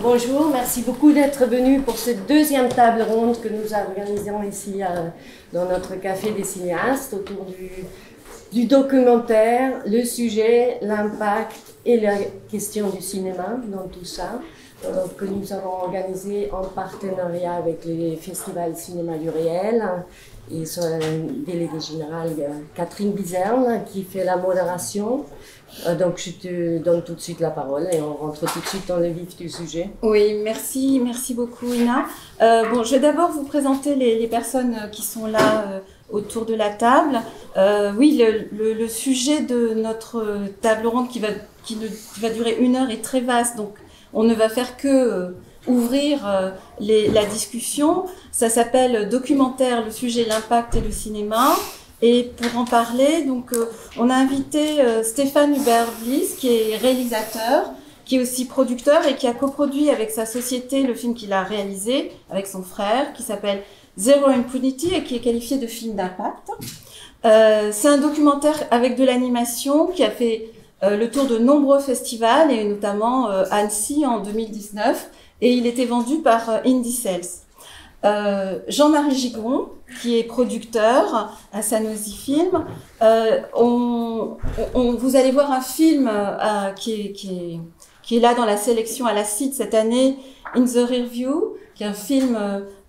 Bonjour, merci beaucoup d'être venu pour cette deuxième table ronde que nous organisons ici dans notre café des cinéastes autour du documentaire, le sujet, l'impact et la question du cinéma dans tout ça, que nous avons organisé en partenariat avec les festivals Cinéma du Réel et son délégué général Catherine Bizerne qui fait la modération. Donc je te donne tout de suite la parole et on rentre tout de suite dans le vif du sujet. Oui, merci beaucoup Ina. Bon, je vais d'abord vous présenter les personnes qui sont là autour de la table. Oui, le sujet de notre table ronde qui va durer 1 heure est très vaste, donc on ne va faire que ouvrir la discussion. Ça s'appelle Documentaire, le sujet, l'impact et le cinéma. Et pour en parler, donc, on a invité Stéphane Hubert-Bliss, qui est réalisateur, qui est aussi producteur et qui a coproduit avec sa société le film qu'il a réalisé avec son frère, qui s'appelle Zero Impunity et qui est qualifié de film d'impact. C'est un documentaire avec de l'animation qui a fait le tour de nombreux festivals et notamment Annecy en 2019 et il était vendu par Indie Sales. Jean-Marie Gigon, qui est producteur à Sanosi Film. Vous allez voir un film qui est là dans la sélection à la CID cette année, In the Rearview, qui est un film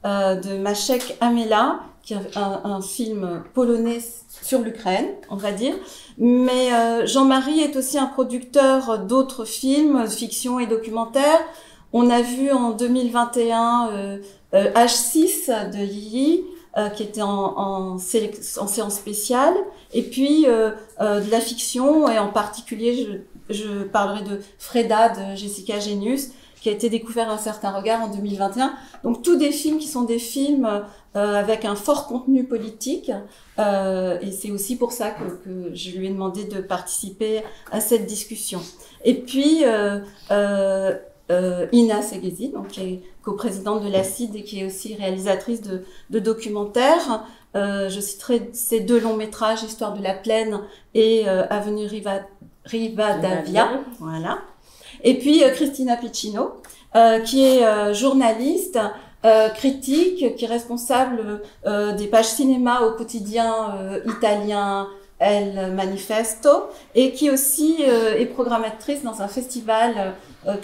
de Maciek Amela, qui est un film polonais sur l'Ukraine, on va dire. Mais Jean-Marie est aussi un producteur d'autres films, fiction et documentaires. On a vu en 2021 H6 de Lily, qui était en séance spéciale, et puis de la fiction, et en particulier, je parlerai de Freda de Jessica Genius, qui a été découvert à un certain regard en 2021. Donc tous des films qui sont des films avec un fort contenu politique, et c'est aussi pour ça que je lui ai demandé de participer à cette discussion. Et puis Ina Segezi, donc qui est coprésidente de la CID et qui est aussi réalisatrice de documentaires. Je citerai ces 2 longs métrages, Histoire de la Plaine et Avenue Rivadavia. Voilà. Et puis Cristina Piccino, qui est journaliste, critique, qui est responsable des pages cinéma au quotidien italien El Manifesto, et qui aussi est programmatrice dans un festival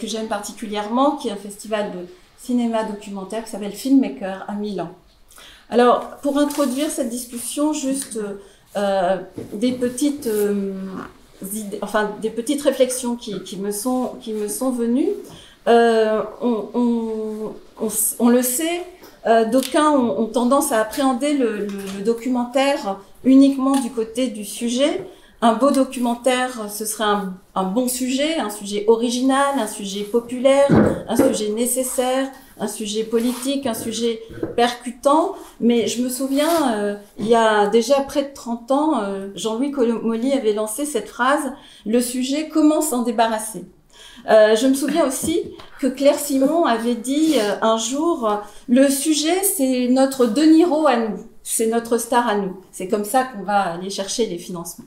que j'aime particulièrement, qui est un festival de cinéma documentaire qui s'appelle Filmmaker à Milan. Alors, pour introduire cette discussion, juste des petites idées, enfin des petites réflexions qui me sont venues. On le sait, d'aucuns ont tendance à appréhender le documentaire uniquement du côté du sujet. Un beau documentaire, ce serait un bon sujet, un sujet original, un sujet populaire, un sujet nécessaire, un sujet politique, un sujet percutant. Mais je me souviens, il y a déjà près de 30 ans, Jean-Louis Colomoli avait lancé cette phrase « Le sujet, comment s'en débarrasser ?» Je me souviens aussi que Claire Simon avait dit un jour « Le sujet, c'est notre De Niro à nous, c'est notre star à nous. C'est comme ça qu'on va aller chercher les financements. »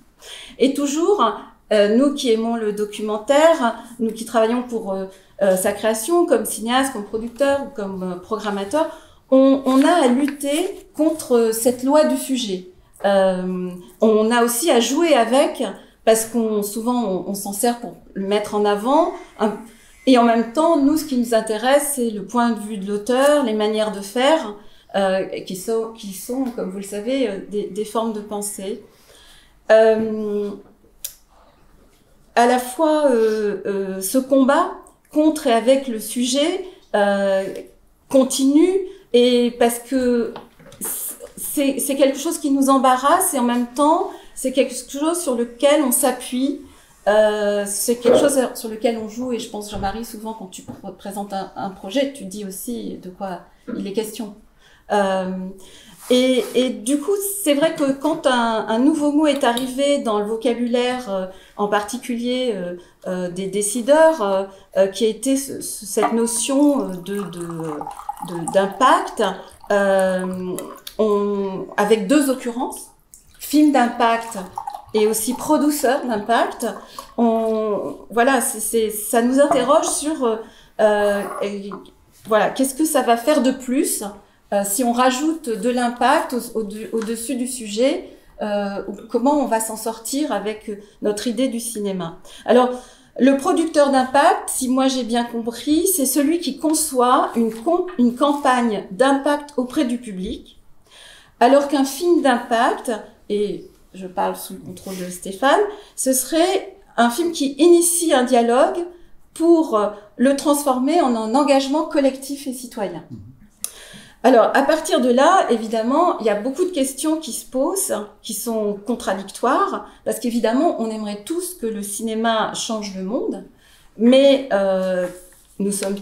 Et toujours, nous qui aimons le documentaire, nous qui travaillons pour sa création comme cinéaste, comme producteur, comme programmateur, on a à lutter contre cette loi du sujet. On a aussi à jouer avec, parce souvent on s'en sert pour le mettre en avant, et en même temps, nous, ce qui nous intéresse, c'est le point de vue de l'auteur, les manières de faire, qui sont, comme vous le savez, des formes de pensée. À la fois ce combat contre et avec le sujet continue, et parce que c'est quelque chose qui nous embarrasse et en même temps c'est quelque chose sur lequel on s'appuie, c'est quelque chose sur lequel on joue. Et je pense, Jean-Marie, souvent quand tu présentes un projet, tu dis aussi de quoi il est question. Et du coup, c'est vrai que quand un nouveau mot est arrivé dans le vocabulaire, en particulier des décideurs, qui a été cette notion d'impact, avec 2 occurrences, film d'impact et aussi producteur d'impact, voilà, ça nous interroge sur Et voilà, qu'est-ce que ça va faire de plus si on rajoute de l'impact au-dessus du sujet, comment on va s'en sortir avec notre idée du cinéma. Alors, le producteur d'impact, si moi j'ai bien compris, c'est celui qui conçoit une campagne d'impact auprès du public, alors qu'un film d'impact, et je parle sous le contrôle de Stéphane, ce serait un film qui initie un dialogue pour le transformer en un engagement collectif et citoyen. Alors, à partir de là, évidemment, il y a beaucoup de questions qui se posent, qui sont contradictoires, parce qu'évidemment, on aimerait tous que le cinéma change le monde, mais nous sommes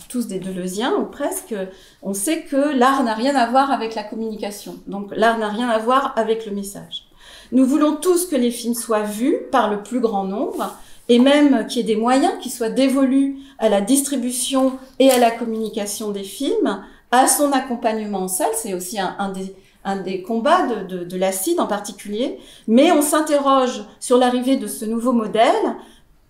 tous des Deleuziens, ou presque, on sait que l'art n'a rien à voir avec la communication, donc l'art n'a rien à voir avec le message. Nous voulons tous que les films soient vus par le plus grand nombre, et même qu'il y ait des moyens qui soient dévolus à la distribution et à la communication des films, à son accompagnement en salle, c'est aussi un des combats de l'ACID en particulier, mais on s'interroge sur l'arrivée de ce nouveau modèle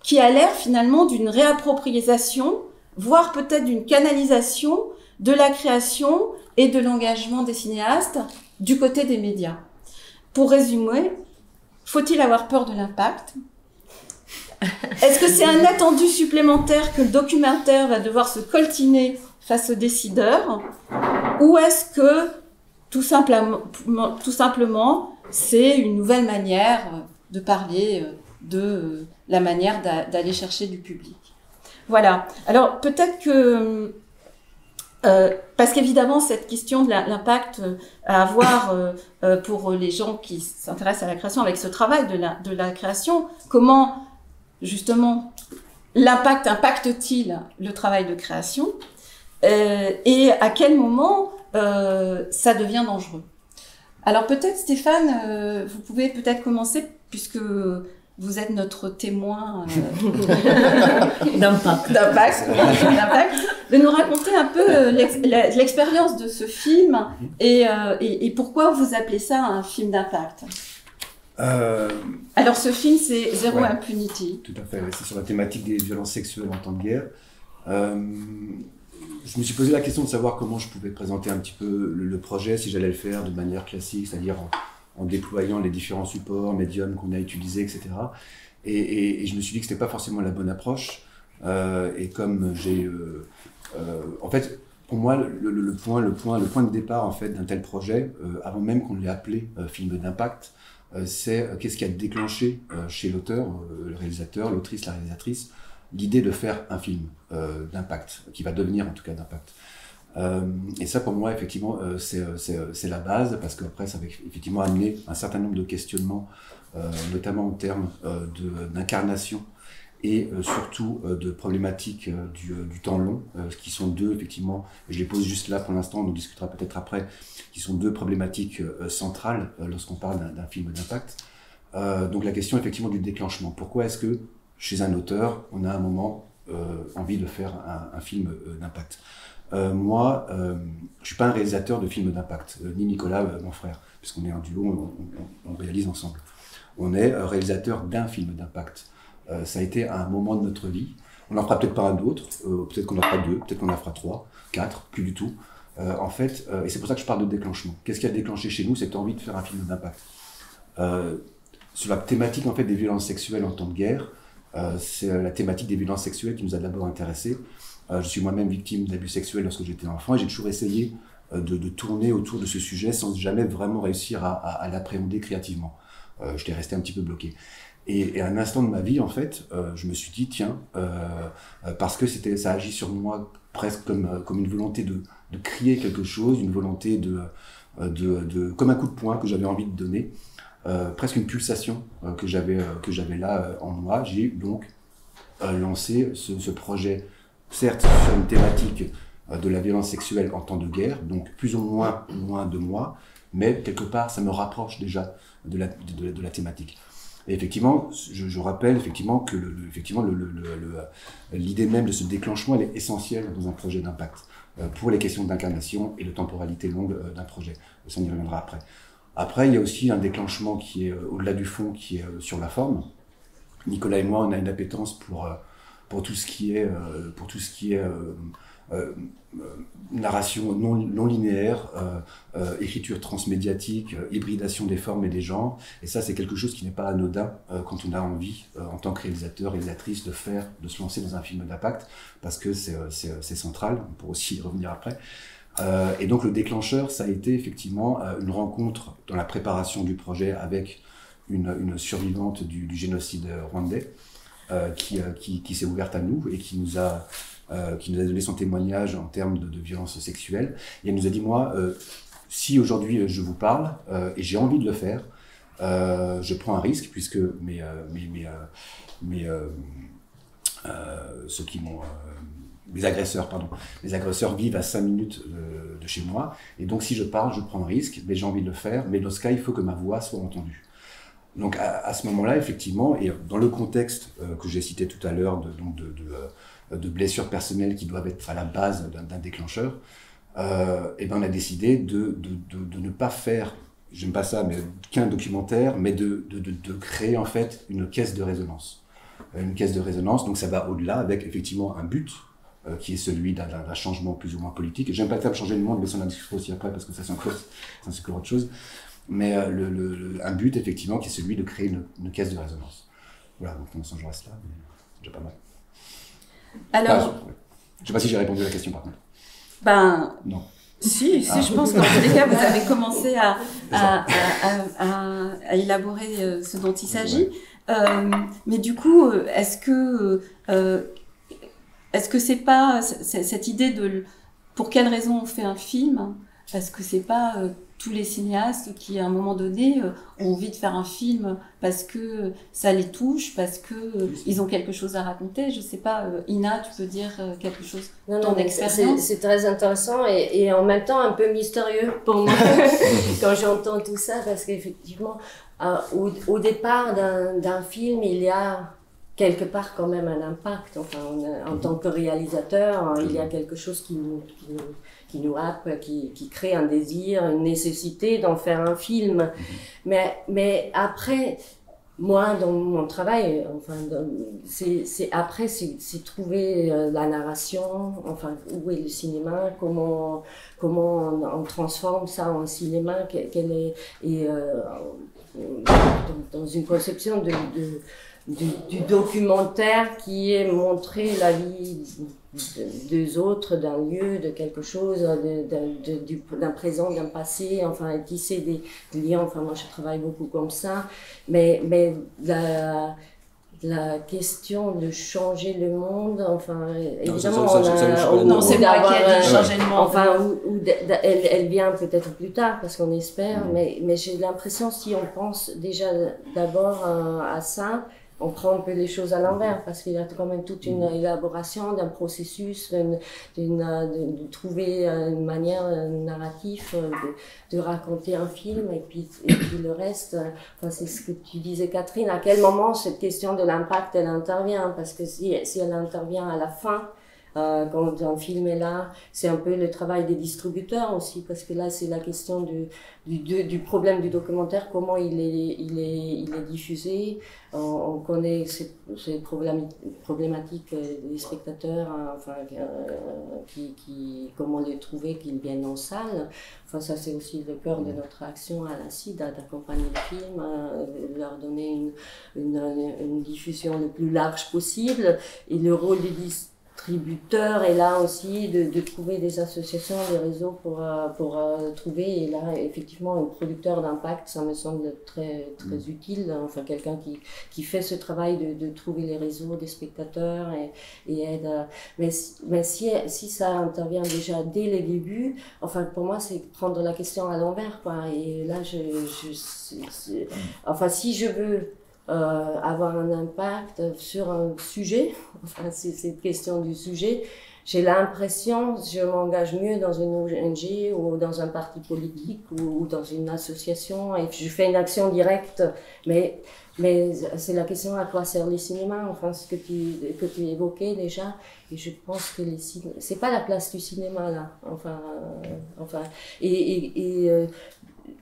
qui a l'air finalement d'une réappropriation, voire peut-être d'une canalisation de la création et de l'engagement des cinéastes du côté des médias. Pour résumer, faut-il avoir peur de l'impact ? Est-ce que c'est un attendu supplémentaire que le documentaire va devoir se coltiner face aux décideurs, ou est-ce que tout simplement c'est une nouvelle manière de parler de la manière d'aller chercher du public? Voilà. Alors peut-être que parce qu'évidemment cette question de l'impact à avoir pour les gens qui s'intéressent à la création, avec ce travail de la création, comment justement l'impact impacte-t-il le travail de création? Et à quel moment ça devient dangereux? Alors peut-être Stéphane, vous pouvez peut-être commencer, puisque vous êtes notre témoin d'impact, de nous raconter un peu l'expérience de ce film et pourquoi vous appelez ça un film d'impact. Alors ce film, c'est Zero Impunity. Tout à fait, c'est sur la thématique des violences sexuelles en temps de guerre. Je me suis posé la question de savoir comment je pouvais présenter un petit peu le projet, si j'allais le faire de manière classique, c'est-à-dire en déployant les différents supports, médiums qu'on a utilisés, etc. Et je me suis dit que c'était pas forcément la bonne approche. Et comme j'ai... en fait, pour moi, le point de départ en fait, d'un tel projet, avant même qu'on l'ait appelé film d'impact, c'est qu'est-ce qui a déclenché chez l'auteur, le réalisateur, l'autrice, la réalisatrice, l'idée de faire un film d'impact, qui va devenir en tout cas d'impact. Et ça pour moi effectivement c'est la base, parce qu'après ça va effectivement amener un certain nombre de questionnements, notamment en termes d'incarnation et surtout de problématiques du temps long, qui sont deux effectivement, je les pose juste là pour l'instant, on en discutera peut-être après, qui sont deux problématiques centrales lorsqu'on parle d'un film d'impact. Donc la question effectivement du déclenchement, pourquoi est-ce que chez un auteur, on a un moment envie de faire un film d'impact. Moi, je ne suis pas un réalisateur de films d'impact, ni Nicolas, mon frère, puisqu'on est un duo, on réalise ensemble. On est réalisateur d'un film d'impact. Ça a été un moment de notre vie. On n'en fera peut-être pas un d'autre, peut-être qu'on en fera deux, peut-être qu'on en fera trois, quatre, plus du tout. En fait, et c'est pour ça que je parle de déclenchement. Qu'est-ce qui a déclenché chez nous cette envie de faire un film d'impact? Sur la thématique en fait, des violences sexuelles en temps de guerre, c'est la thématique des violences sexuelles qui nous a d'abord intéressés. Je suis moi-même victime d'abus sexuels lorsque j'étais enfant et j'ai toujours essayé de tourner autour de ce sujet sans jamais vraiment réussir à l'appréhender créativement. J'étais resté un petit peu bloqué. Et à un instant de ma vie, en fait, je me suis dit, tiens, parce que ça agit sur moi presque comme une volonté de crier quelque chose, une volonté comme un coup de poing que j'avais envie de donner, presque une pulsation que j'avais là en moi. J'ai donc lancé ce projet, certes sur une thématique de la violence sexuelle en temps de guerre, donc plus ou moins loin de moi, mais quelque part ça me rapproche déjà de la thématique. Et effectivement, je rappelle effectivement que l'idée même de ce déclenchement, elle est essentielle dans un projet d'impact, pour les questions d'incarnation et de temporalité longue d'un projet. Ça, on y reviendra après. Après, il y a aussi un déclenchement qui est au-delà du fond, qui est sur la forme. Nicolas et moi, on a une appétence pour pour tout ce qui est, narration non linéaire, écriture transmédiatique, hybridation des formes et des genres. Et ça, c'est quelque chose qui n'est pas anodin quand on a envie, en tant que réalisateur, réalisatrice, de se lancer dans un film d'impact, parce que c'est central, on pourra aussi y revenir après. Et donc le déclencheur, ça a été effectivement une rencontre dans la préparation du projet avec une survivante du génocide rwandais, qui s'est ouverte à nous et qui nous a donné son témoignage en termes de violences sexuelles. Et elle nous a dit, moi, si aujourd'hui je vous parle et j'ai envie de le faire, je prends un risque puisque mes agresseurs vivent à 5 minutes de chez moi. Et donc si je parle, je prends un risque, mais j'ai envie de le faire. Mais dans ce cas, il faut que ma voix soit entendue. Donc à ce moment-là, effectivement, et dans le contexte que j'ai cité tout à l'heure de blessures personnelles qui doivent être à la base d'un déclencheur, et ben on a décidé de ne pas faire, j'aime pas ça, mais qu'un documentaire, mais de créer en fait une caisse de résonance. Une caisse de résonance, donc ça va au-delà avec effectivement un but qui est celui d'un changement plus ou moins politique. J'aime pas le terme changer le monde, mais ça on en discutera aussi après parce que ça c'est encore autre chose. Mais un but effectivement qui est celui de créer une caisse de résonance. Voilà, donc pour l'instant je reste là, mais c'est déjà pas mal. Alors, je sais pas si j'ai répondu à la question par contre. Ben, non. Si, je pense qu'en tous les cas, vous avez commencé à élaborer ce dont il s'agit. Mais du coup, est-ce que c'est pas cette idée de pour quelle raison on fait un film? Est-ce que c'est pas tous les cinéastes qui, à un moment donné, ont envie de faire un film parce que ça les touche, parce que ils ont quelque chose à raconter? Je sais pas, Ina, tu peux dire quelque chose de ton expérience? C'est très intéressant et en même temps un peu mystérieux pour moi quand j'entends tout ça, parce qu'effectivement, au départ d'un film, il y a quelque part quand même un impact. Enfin, en tant que réalisateur, il y a quelque chose qui nous happe, qui crée un désir, une nécessité d'en faire un film. Mais après, moi, dans mon travail, enfin, c'est trouver la narration, enfin, où est le cinéma, comment on transforme ça en cinéma, dans une conception du documentaire qui est montrer la vie des autres, d'un lieu, de quelque chose, d'un présent, d'un passé, enfin tisser des liens. Enfin moi je travaille beaucoup comme ça, mais la question de changer le monde, enfin évidemment non, c'est moi qui ai dit changer le monde. Enfin elle vient peut-être plus tard parce qu'on espère, mais j'ai l'impression, si on pense déjà d'abord à ça, on prend un peu les choses à l'envers, parce qu'il y a quand même toute une élaboration d'un processus, de trouver une manière narrative de raconter un film, et puis le reste, enfin, c'est ce que tu disais Catherine, à quel moment cette question de l'impact elle intervient, parce que si elle intervient à la fin, quand un film est là, c'est un peu le travail des distributeurs aussi, parce que là c'est la question du problème du documentaire, comment il est diffusé. On connaît ces problématiques des spectateurs, enfin comment les trouver, qu'ils viennent en salle. Enfin ça c'est aussi le cœur de notre action à la CID, d'accompagner le film, leur donner une diffusion le plus large possible, et le rôle du distributeur est là aussi de trouver des associations, des réseaux pour trouver, et là effectivement un producteur d'impact, ça me semble très utile, enfin quelqu'un qui fait ce travail de trouver les réseaux des spectateurs et aide mais si ça intervient déjà dès le début, enfin pour moi c'est prendre la question à l'envers, quoi. Et là enfin si je veux avoir un impact sur un sujet, enfin c'est cette question du sujet, j'ai l'impression, je m'engage mieux dans une ONG ou dans un parti politique ou dans une association, et je fais une action directe, mais c'est la question à quoi sert les cinémas, enfin ce que tu évoquais déjà, et je pense que c'est pas la place du cinéma là, enfin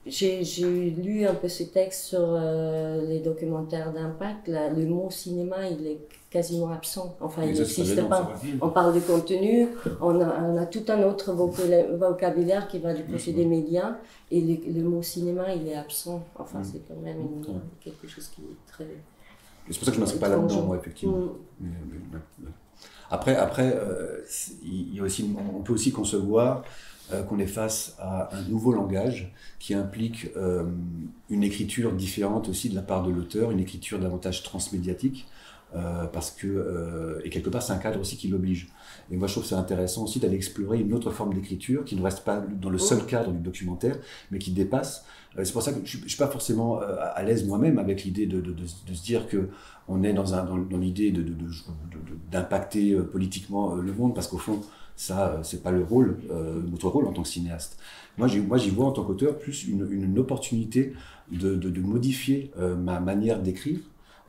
j'ai lu un peu ce texte sur les documentaires d'impact. Le mot cinéma, il est quasiment absent. Enfin, il n'existe pas. On parle de contenu, on a tout un autre vocabulaire qui va du côté des médias, et le mot cinéma, il est absent. Enfin, c'est quand même quelque chose qui est très... C'est pour ça que je ne m'inscris pas là-dedans, moi, effectivement. Après, il y a aussi, on peut aussi concevoir qu'on est face à un nouveau langage qui implique une écriture différente aussi de la part de l'auteur, une écriture davantage transmédiatique, parce que, et quelque part, c'est un cadre aussi qui l'oblige. Et moi, je trouve que c'est intéressant aussi d'aller explorer une autre forme d'écriture qui ne reste pas dans le seul cadre du documentaire, mais qui dépasse. C'est pour ça que je ne suis pas forcément à l'aise moi-même avec l'idée de se dire qu'on est dans l'idée d'impacter politiquement le monde, parce qu'au fond, ça, c'est pas le rôle, notre rôle en tant que cinéaste. Moi, j'y vois en tant qu'auteur plus une opportunité de modifier ma manière d'écrire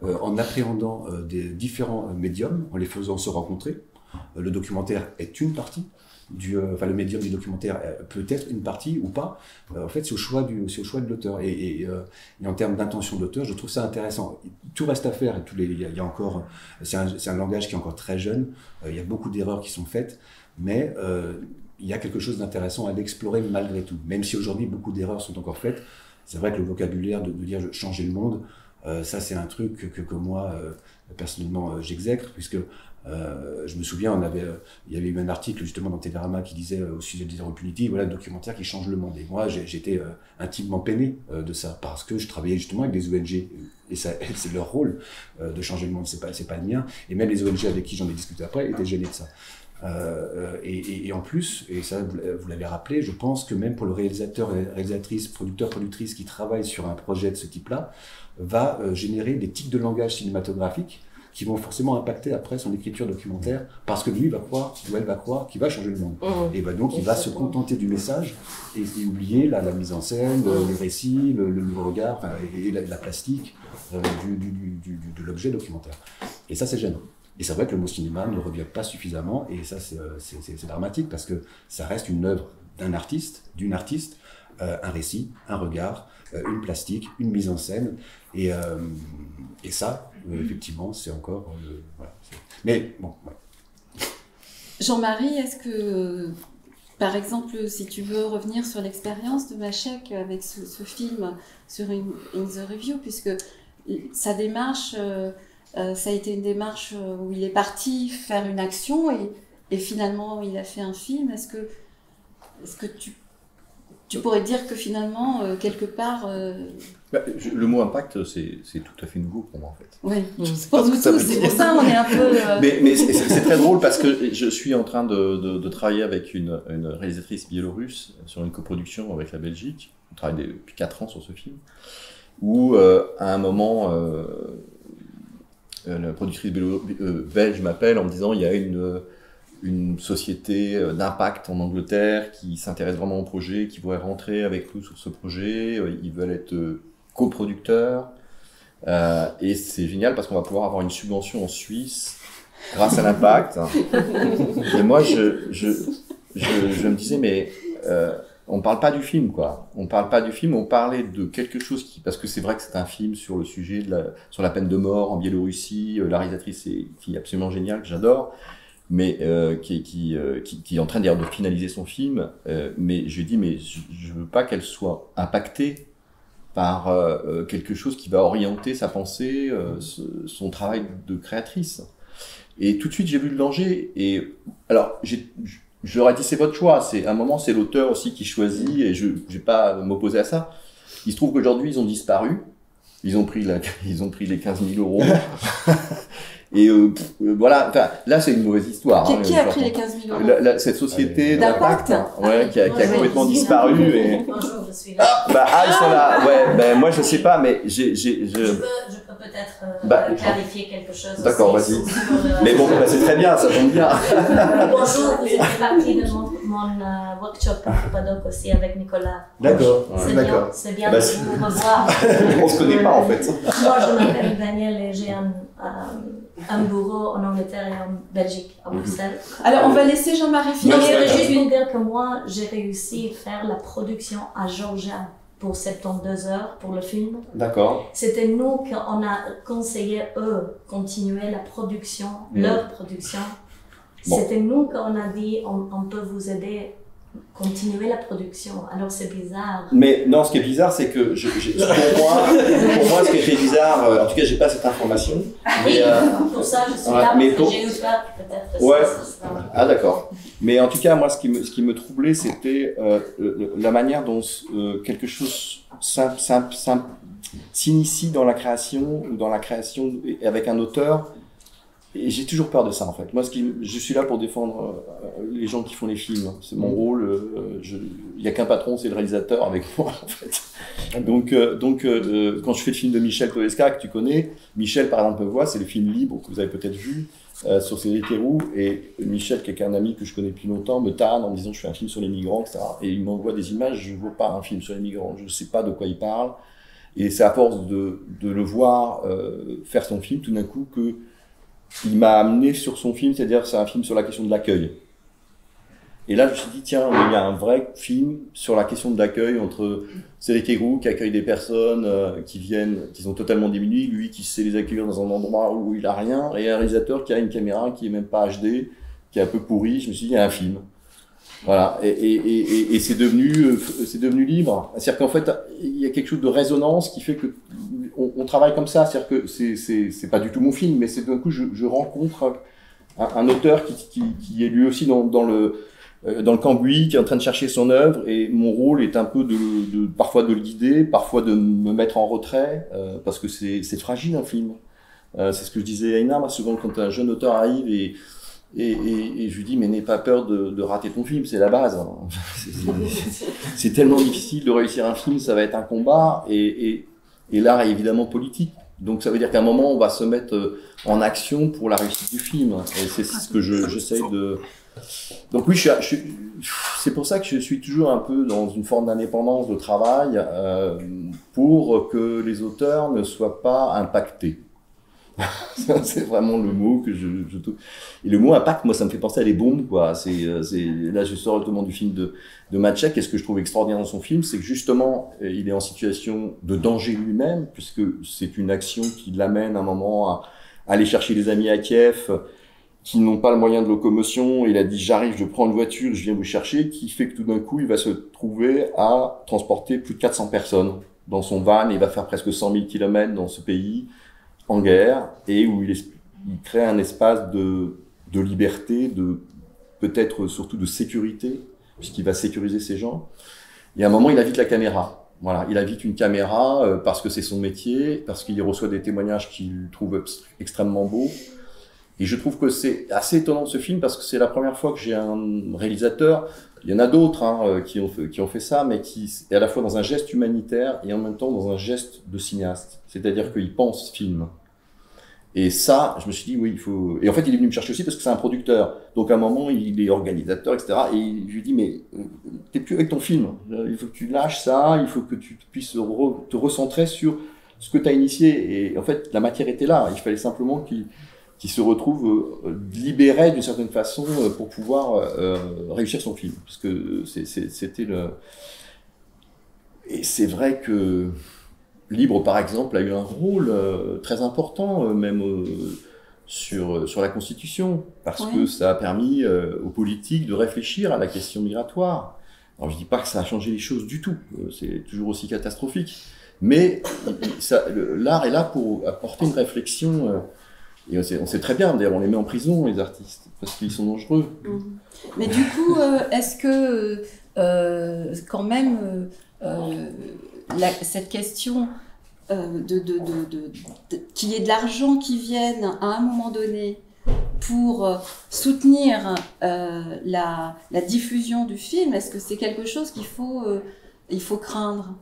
en appréhendant des différents médiums, en les faisant se rencontrer. Le documentaire est une partie, le médium du documentaire peut être une partie ou pas. En fait, c'est au choix de l'auteur. Et en termes d'intention d'auteur, je trouve ça intéressant. Tout reste à faire. Il y a encore, c'est un langage qui est encore très jeune. Il y a beaucoup d'erreurs qui sont faites, mais il y a quelque chose d'intéressant à l'explorer malgré tout. Même si aujourd'hui beaucoup d'erreurs sont encore faites, c'est vrai que le vocabulaire de dire changer le monde, ça c'est un truc que moi personnellement j'exècre, puisque je me souviens, il y avait eu un article justement dans Télérama qui disait au sujet des erreurs punitives, voilà le documentaire qui change le monde. Et moi j'étais intimement peiné de ça, parce que je travaillais justement avec des ONG, et c'est leur rôle de changer le monde, c'est pas le mien. Et même les ONG avec qui j'en ai discuté après étaient gênés de ça. Et en plus, et ça vous l'avez rappelé, je pense que même pour le réalisateur, réalisatrice, producteur, productrice qui travaille sur un projet de ce type-là, va générer des tics de langage cinématographique qui vont forcément impacter après son écriture documentaire, parce que lui va croire, ou elle va croire qu'il va changer le monde. Et donc il va se contenter du message et oublier la mise en scène, le récit, le regard, et la plastique de l'objet documentaire. Et ça, c'est gênant. Et c'est vrai que le mot cinéma ne revient pas suffisamment, et ça c'est dramatique, parce que ça reste une œuvre d'un artiste, d'une artiste, un récit, un regard, une plastique, une mise en scène, et ça, effectivement, c'est encore... voilà, mais bon... Ouais. Jean-Marie, est-ce que, par exemple, si tu veux revenir sur l'expérience de Vachek avec ce film sur In the Review, puisque sa démarche... ça a été une démarche où il est parti faire une action et finalement il a fait un film. Est-ce que tu pourrais dire que finalement, quelque part... Le mot impact, c'est tout à fait nouveau pour moi en fait. Oui, pour nous tous, c'est pour ça on est un peu... Mais c'est très drôle parce que je suis en train de travailler avec une réalisatrice biélorusse sur une coproduction avec la Belgique. On travaille depuis 4 ans sur ce film, où à un moment... la productrice belge m'appelle en me disant il y a une société d'impact en Angleterre qui s'intéresse vraiment au projet, qui voudrait rentrer avec nous sur ce projet, ils veulent être coproducteurs, et c'est génial parce qu'on va pouvoir avoir une subvention en Suisse grâce à l'impact. Et moi je me disais mais on parle pas du film, quoi. On parle pas du film, on parlait de quelque chose parce que c'est vrai que c'est un film sur le sujet sur la peine de mort en Biélorussie. La réalisatrice est une fille absolument géniale que j'adore, mais qui est en train d'ailleurs de finaliser son film. Mais je lui dis, mais je veux pas qu'elle soit impactée par quelque chose qui va orienter sa pensée, son travail de créatrice. Et tout de suite, j'ai vu le danger. Et alors, je leur ai dit, c'est votre choix. À un moment, c'est l'auteur aussi qui choisit, et je vais pas m'opposer à ça. Il se trouve qu'aujourd'hui, ils ont disparu. Ils ont pris les 15 000 €. Et voilà. Enfin, là, c'est une mauvaise histoire. Qui a pris les 15 000 €? Cette société d'impact, qui a complètement disparu. Et... Bonjour, je suis là. Ils sont là. Ouais, moi, je sais pas, mais je peux peut-être clarifier quelque chose. D'accord, vas-y. Mais bon, c'est très bien, ça tombe bien. Bonjour, vous êtes partie de mon workshop à Padoc aussi avec Nicolas. D'accord. C'est bien de vous revoir. On se connaît pas en fait. Moi, je m'appelle Daniel et j'ai un bureau en Angleterre et en Belgique, à Bruxelles. Alors, on va laisser Jean-Marie finir. Je voudrais juste vous dire que moi, j'ai réussi à faire la production à Georgia. pour 72 heures pour le film. D'accord. C'était nous qu'on a conseillé eux continuer la production, leur production. Bon. C'était nous qu'on a dit on peut vous aider continuer la production. Alors c'est bizarre. Mais non, ce qui est bizarre, c'est que pour moi, ce qui était bizarre, en tout cas, j'ai pas cette information. Mais, pour ça, je suis ouais, là, mais parce pour- que j'ai eu peur que peut-être Ouais. ça. Ah d'accord. Mais en tout cas, moi, ce qui me troublait, c'était la manière dont quelque chose simple s'initie dans la création ou dans la création avec un auteur. Et j'ai toujours peur de ça, en fait. Moi, je suis là pour défendre les gens qui font les films. C'est mon rôle. Il y a qu'un patron, c'est le réalisateur avec moi, en fait. Donc, quand je fais le film de Michel Toesca, que tu connais, Michel, par exemple, me voit, c'est le film Libre que vous avez peut-être vu sur Cédric Héroux. Et Michel, qui est un ami que je connais depuis longtemps, me tarde en me disant je fais un film sur les migrants, etc. Et il m'envoie des images. Je ne vois pas un film sur les migrants. Je ne sais pas de quoi il parle. Et c'est à force de le voir faire son film, tout d'un coup, que il m'a amené sur son film, c'est-à-dire c'est un film sur la question de l'accueil. Et là, je me suis dit, tiens, il y a un vrai film sur la question de l'accueil entre Cédric Héroux qui accueille des personnes qui sont totalement diminuées, lui qui sait les accueillir dans un endroit où il a rien, et un réalisateur qui a une caméra qui est même pas HD, qui est un peu pourri. Je me suis dit, il y a un film. Voilà. Et c'est devenu libre. C'est-à-dire qu'en fait, il y a quelque chose de résonance qui fait que on travaille comme ça. C'est-à-dire que c'est pas du tout mon film, mais c'est d'un coup, je rencontre un auteur qui est lui aussi dans le cambouis, qui est en train de chercher son œuvre, et mon rôle est un peu parfois de le guider, parfois de me mettre en retrait, parce que c'est fragile un film. C'est ce que je disais à Ina, souvent quand un jeune auteur arrive et je lui dis, mais n'aie pas peur de rater ton film, c'est la base. C'est tellement difficile de réussir un film, ça va être un combat, et l'art est évidemment politique. Donc ça veut dire qu'à un moment, on va se mettre en action pour la réussite du film. Et c'est ce que j'essaye de... Donc oui, c'est pour ça que je suis toujours un peu dans une forme d'indépendance de travail pour que les auteurs ne soient pas impactés. C'est vraiment le mot que je trouve. Et le mot impact, moi, ça me fait penser à des bombes, quoi. Là, je sors justement du film de Maciek, et ce que je trouve extraordinaire dans son film, c'est que justement, il est en situation de danger lui-même, puisque c'est une action qui l'amène à un moment à aller chercher des amis à Kiev, qui n'ont pas le moyen de locomotion. Il a dit, j'arrive, je prends une voiture, je viens vous chercher, qui fait que tout d'un coup, il va se trouver à transporter plus de 400 personnes dans son van, et il va faire presque 100 000 kilomètres dans ce pays, en guerre, et où il crée un espace de liberté, peut-être surtout de sécurité, puisqu'il va sécuriser ces gens. Et à un moment, il invite la caméra. Voilà, il invite une caméra parce que c'est son métier, parce qu'il reçoit des témoignages qu'il trouve extrêmement beaux. Et je trouve que c'est assez étonnant ce film, parce que c'est la première fois que j'ai un réalisateur, il y en a d'autres qui ont fait ça, mais qui est à la fois dans un geste humanitaire et en même temps dans un geste de cinéaste. C'est-à-dire qu'il pense film. Et ça, je me suis dit, oui, il faut... Et en fait, il est venu me chercher aussi parce que c'est un producteur. Donc, à un moment, il est organisateur, etc. Et je lui dis, mais t'es plus avec ton film. Il faut que tu lâches ça, il faut que tu puisses te recentrer sur ce que tu as initié. Et en fait, la matière était là. Il fallait simplement qu'il se retrouve libéré d'une certaine façon pour pouvoir réussir son film. Parce que c'était le... Et c'est vrai que Libre, par exemple, a eu un rôle très important, même sur la Constitution, parce que ça a permis aux politiques de réfléchir à la question migratoire. Alors, je dis pas que ça a changé les choses du tout, c'est toujours aussi catastrophique, mais l'art est là pour apporter une réflexion, et on sait très bien, d'ailleurs, on les met en prison, les artistes, parce qu'ils sont dangereux. Mais du coup, est-ce que, quand même... cette question qu'il y ait de l'argent qui vienne à un moment donné pour soutenir la diffusion du film, est-ce que c'est quelque chose qu'il faut craindre?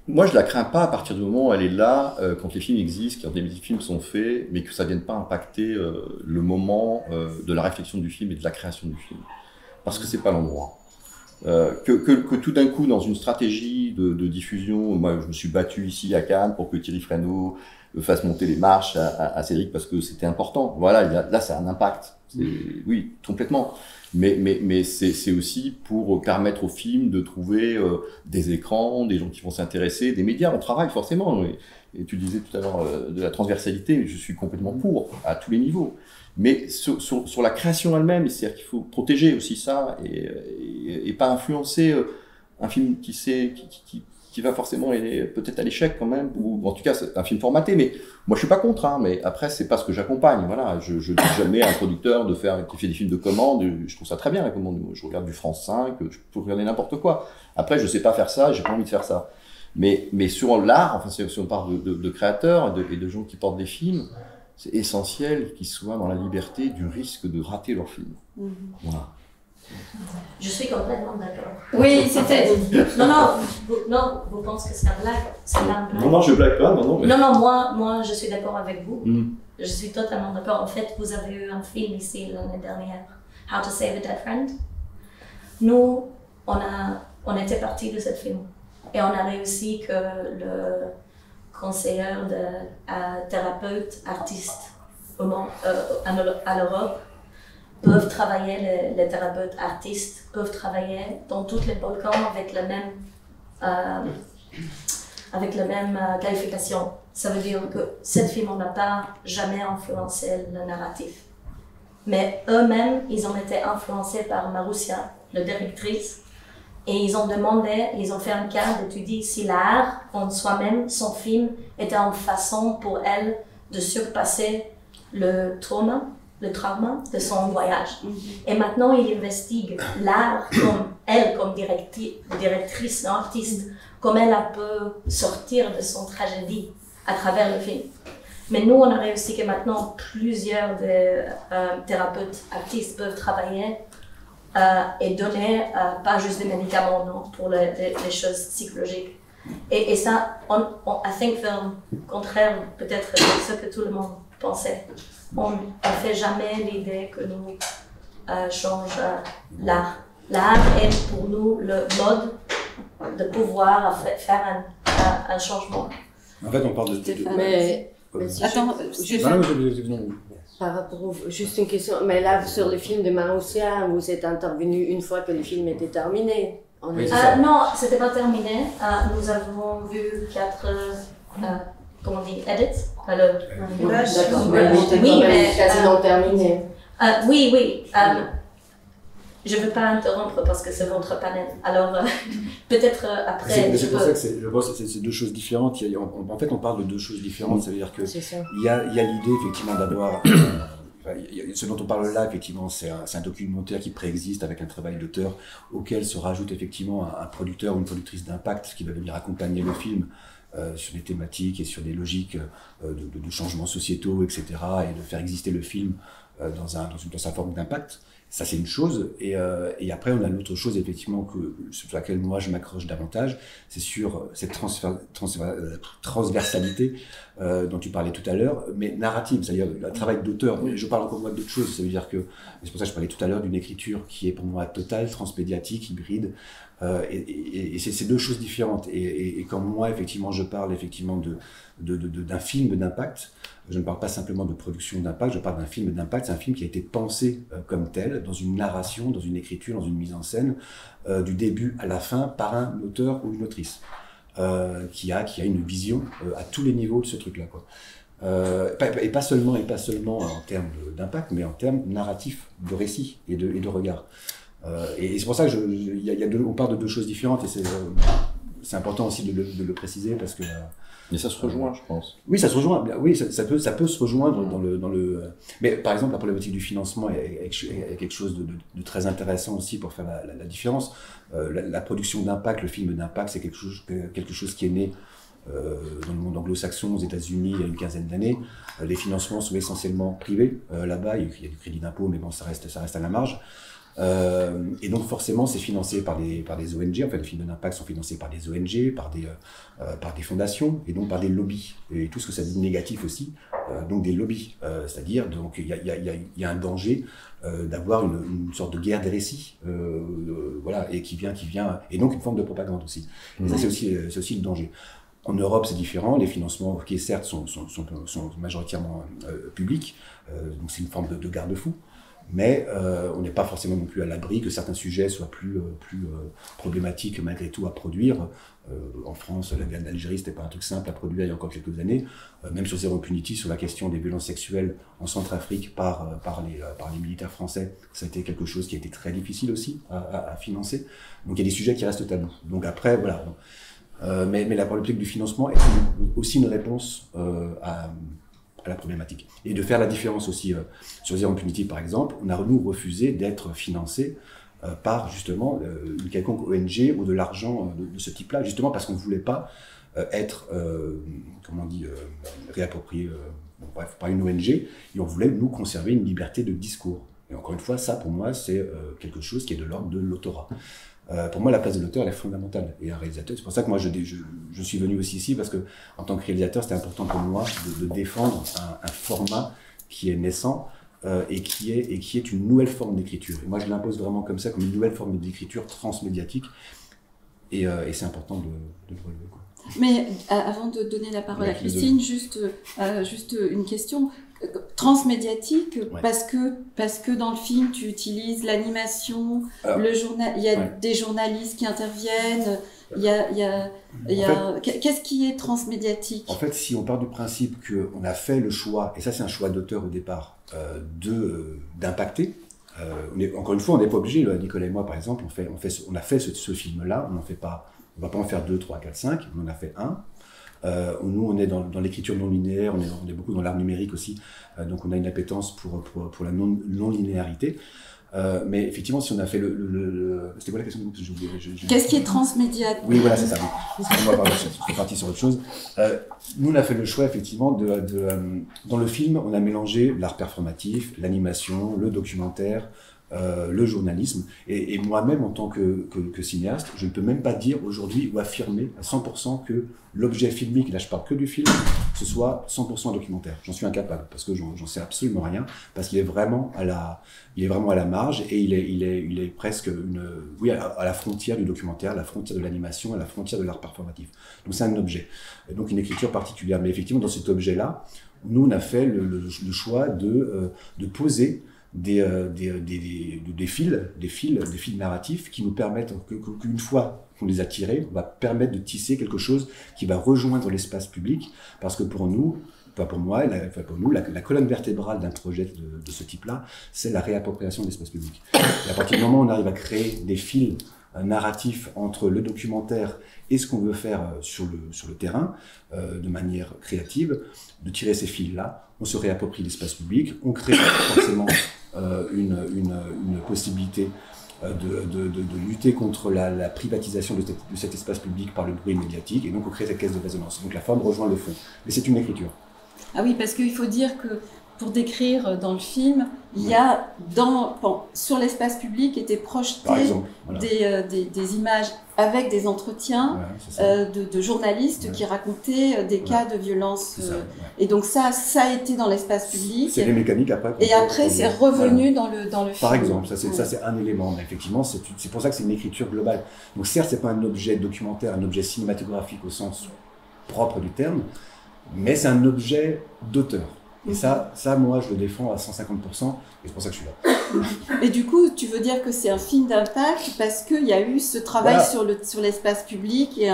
Moi, je la crains pas à partir du moment où elle est là, quand les films existent, quand des films sont faits, mais que ça ne vienne pas impacter le moment de la réflexion du film et de la création du film. Parce que c'est pas l'endroit. Que tout d'un coup, dans une stratégie de diffusion, moi je me suis battu ici à Cannes pour que Thierry Frénaud fasse monter les marches à Cédric parce que c'était important. Voilà, là ça a un impact. Oui, complètement. Mais c'est aussi pour permettre au film de trouver des écrans, des gens qui vont s'intéresser, des médias. On travaille forcément. Et tu disais tout à l'heure de la transversalité, je suis complètement pour, à tous les niveaux. Mais sur la création elle-même, c'est-à-dire qu'il faut protéger aussi ça et pas influencer un film qui va forcément peut-être à l'échec quand même, ou en tout cas c'est un film formaté. Mais moi je suis pas contre, hein, mais après c'est pas ce que j'accompagne. Voilà, je dis jamais à un producteur qui fait des films de commande. Je trouve ça très bien la commande. Je regarde du France 5, je peux regarder n'importe quoi. Après je sais pas faire ça, j'ai pas envie de faire ça. Mais sur l'art, enfin si on parle de créateurs et de gens qui portent des films, c'est essentiel qu'ils soient dans la liberté du risque de rater leur film. Voilà. Je suis complètement d'accord. Oui, c'était... Vous pensez que c'est un blague? C'est pas un blague. Non, je blague pas, non. Mais... Non, moi, je suis d'accord avec vous. Je suis totalement d'accord. En fait, vous avez eu un film ici l'année dernière, How to Save a Dead Friend. Nous, on était partis de ce film. Et on a réussi que le conseiller thérapeute, artiste à l'Europe peuvent travailler, les thérapeutes artistes peuvent travailler dans tous les Balkans avec la même qualification. Ça veut dire que cette film n'a pas jamais influencé le narratif. Mais eux-mêmes, ils ont été influencés par Marussia, la directrice, et ils ont fait un cas d'étudier si l'art en soi-même, son film, était une façon pour elle de surpasser le trauma de son voyage. Et maintenant, il investigue l'art comme directrice, artiste, comme elle peut sortir de son tragédie à travers le film. Mais nous, on a réussi que maintenant, plusieurs thérapeutes, artistes peuvent travailler et donner pas juste des médicaments, non, pour les choses psychologiques. Et ça, I think, contraire peut-être de ce que tout le monde pensait. On ne fait jamais l'idée que nous changeons l'art. L'art est pour nous le mode de pouvoir faire un changement. En fait, on parle de... si Attends, par rapport juste une question, mais là sur le film de Marussia, vous êtes intervenu une fois que le film était terminé. Non, c'était pas terminé. Nous avons vu 4 comment on dit, edits. D'accord, mais quasiment terminé. Oui. Je ne veux pas interrompre parce que c'est votre panel. Alors, peut-être après. C'est pour ça que je pense que c'est deux choses différentes. En fait, on parle de deux choses différentes. Ça veut dire que il y a l'idée effectivement d'avoir. Ce dont on parle là, effectivement, c'est un documentaire qui préexiste avec un travail d'auteur auquel se rajoute effectivement un producteur ou une productrice d'impact qui va venir accompagner le film sur des thématiques et sur des logiques de changements sociétaux, etc. et de faire exister le film dans sa forme d'impact. Ça, c'est une chose. Et après, on a l'autre chose, effectivement, sur laquelle moi, je m'accroche davantage, c'est sur cette transversalité dont tu parlais tout à l'heure, mais narrative, c'est-à-dire le travail d'auteur. Je parle encore moins d'autres choses, ça veut dire que, c'est pour ça que je parlais tout à l'heure d'une écriture qui est pour moi totale, transmédiatique, hybride, et c'est ces deux choses différentes. Et quand moi, effectivement, je parle effectivement d'un film d'impact, je ne parle pas simplement de production d'impact, je parle d'un film d'impact. C'est un film qui a été pensé comme tel, dans une narration, dans une écriture, dans une mise en scène, du début à la fin, par un auteur ou une autrice, qui a une vision à tous les niveaux de ce truc-là, quoi. Et pas seulement en termes d'impact, mais en termes narratifs, de récit et de regard. Et c'est pour ça que on parle de deux choses différentes, et c'est important aussi de le préciser, parce que... Mais ça se rejoint, je pense. Oui, ça se rejoint. Oui, ça peut se rejoindre dans le. Mais par exemple, la problématique du financement est quelque chose de très intéressant aussi pour faire la différence. La production d'impact, le film d'impact, c'est quelque chose qui est né dans le monde anglo-saxon, aux États-Unis, il y a une quinzaine d'années. Les financements sont essentiellement privés là-bas. Il y a du crédit d'impôt, mais bon, ça reste à la marge. Et donc forcément c'est financé par des ONG. En fait, les films d'impact sont financés par des ONG, par des fondations, et donc par des lobbies, et tout ce que ça dit négatif aussi, donc des lobbies, c'est-à-dire donc il y a un danger d'avoir une sorte de guerre des récits, voilà, et qui vient, et donc une forme de propagande aussi. Et ça c'est aussi le danger. En Europe, c'est différent. Les financements, qui certes sont majoritairement publics, donc c'est une forme de garde-fou. Mais on n'est pas forcément non plus à l'abri que certains sujets soient plus problématiques malgré tout à produire. En France, la guerre d'Algérie, c'était pas un truc simple à produire il y a encore quelques années. Même sur Zero Impunity, sur la question des violences sexuelles en Centrafrique par les militaires français, ça a été quelque chose qui a été très difficile aussi à financer. Donc il y a des sujets qui restent tabous. Donc après, voilà. Mais la problématique du financement est aussi une réponse à la problématique. Et de faire la différence aussi sur Zero Impunity, par exemple, on a nous refusé d'être financé par justement une quelconque ONG ou de l'argent de ce type-là, justement parce qu'on ne voulait pas être, comment on dit, réapproprié, bref, par une ONG, et on voulait nous conserver une liberté de discours. Et encore une fois, ça pour moi, c'est quelque chose qui est de l'ordre de l'autorat. Pour moi, la place de l'auteur, elle est fondamentale. Et un réalisateur, c'est pour ça que moi, je suis venu aussi ici, parce que en tant que réalisateur, c'était important pour moi de défendre un format qui est naissant et qui est une nouvelle forme d'écriture. Et moi, je l'impose vraiment comme ça, comme une nouvelle forme d'écriture transmédiatique. Et c'est important de le relever, quoi. Mais avant de donner la parole à Christine, juste une question. Transmédiatique, Ouais. parce que dans le film tu utilises l'animation, le journal, il y a des journalistes qui interviennent, qu'est-ce qui est transmédiatique? En fait, si on part du principe qu'on a fait le choix, et ça c'est un choix d'auteur au départ, d'impacter, encore une fois, on n'est pas obligé, Nicolas et moi par exemple, on a fait ce film-là, on va pas en faire 2, 3, 4, 5, on en a fait un. Nous, on est dans l'écriture non linéaire, on est beaucoup dans l'art numérique aussi, donc on a une appétence pour la non-linéarité. Mais effectivement, si on a fait c'était quoi la question? Qu'est-ce qui est transmédiatique? Oui, voilà, c'est ça. Pardon, je suis parti sur autre chose. Nous, on a fait le choix, effectivement, dans le film, on a mélangé l'art performatif, l'animation, le documentaire, le journalisme. Et moi-même, en tant que cinéaste, je ne peux même pas dire aujourd'hui ou affirmer à 100% que l'objet filmique, là je parle que du film, ce soit 100% un documentaire. J'en suis incapable, parce que j'en sais absolument rien, parce qu'il est vraiment à la marge, et il est presque à la frontière du documentaire, à la frontière de l'animation, à la frontière de l'art performatif. Donc c'est un objet, et donc une écriture particulière. Mais effectivement, dans cet objet-là, nous on a fait le choix de poser des fils narratifs qui nous permettent qu'une fois qu'on les a tirés, on va permettre de tisser quelque chose qui va rejoindre l'espace public, parce que pour nous, pas pour moi, pour nous, la colonne vertébrale d'un projet de ce type-là, c'est la réappropriation de l'espace public. Et à partir du moment où on arrive à créer des fils narratifs entre le documentaire et ce qu'on veut faire sur le terrain, de manière créative, de tirer ces fils-là, on se réapproprie l'espace public, on crée forcément une possibilité de lutter contre la privatisation de cet espace public par le bruit médiatique, et donc on crée cette caisse de résonance. Donc la forme rejoint le fond. Mais c'est une écriture. Ah oui, parce qu'il faut dire que pour décrire dans le film, il y a sur l'espace public étaient projetées Par exemple, voilà. des images avec des entretiens de journalistes qui racontaient des cas de violence. Et donc ça a été dans l'espace public. C'est les mécaniques après. Et après, c'est revenu dans le film. Par exemple, ça c'est un élément. Mais effectivement, c'est pour ça que c'est une écriture globale. Donc certes, c'est pas un objet documentaire, un objet cinématographique au sens propre du terme, mais c'est un objet d'auteur. Et ça, moi, je le défends à 150%, et c'est pour ça que je suis là. Et du coup, tu veux dire que c'est un film d'impact parce qu'il y a eu ce travail sur l'espace public et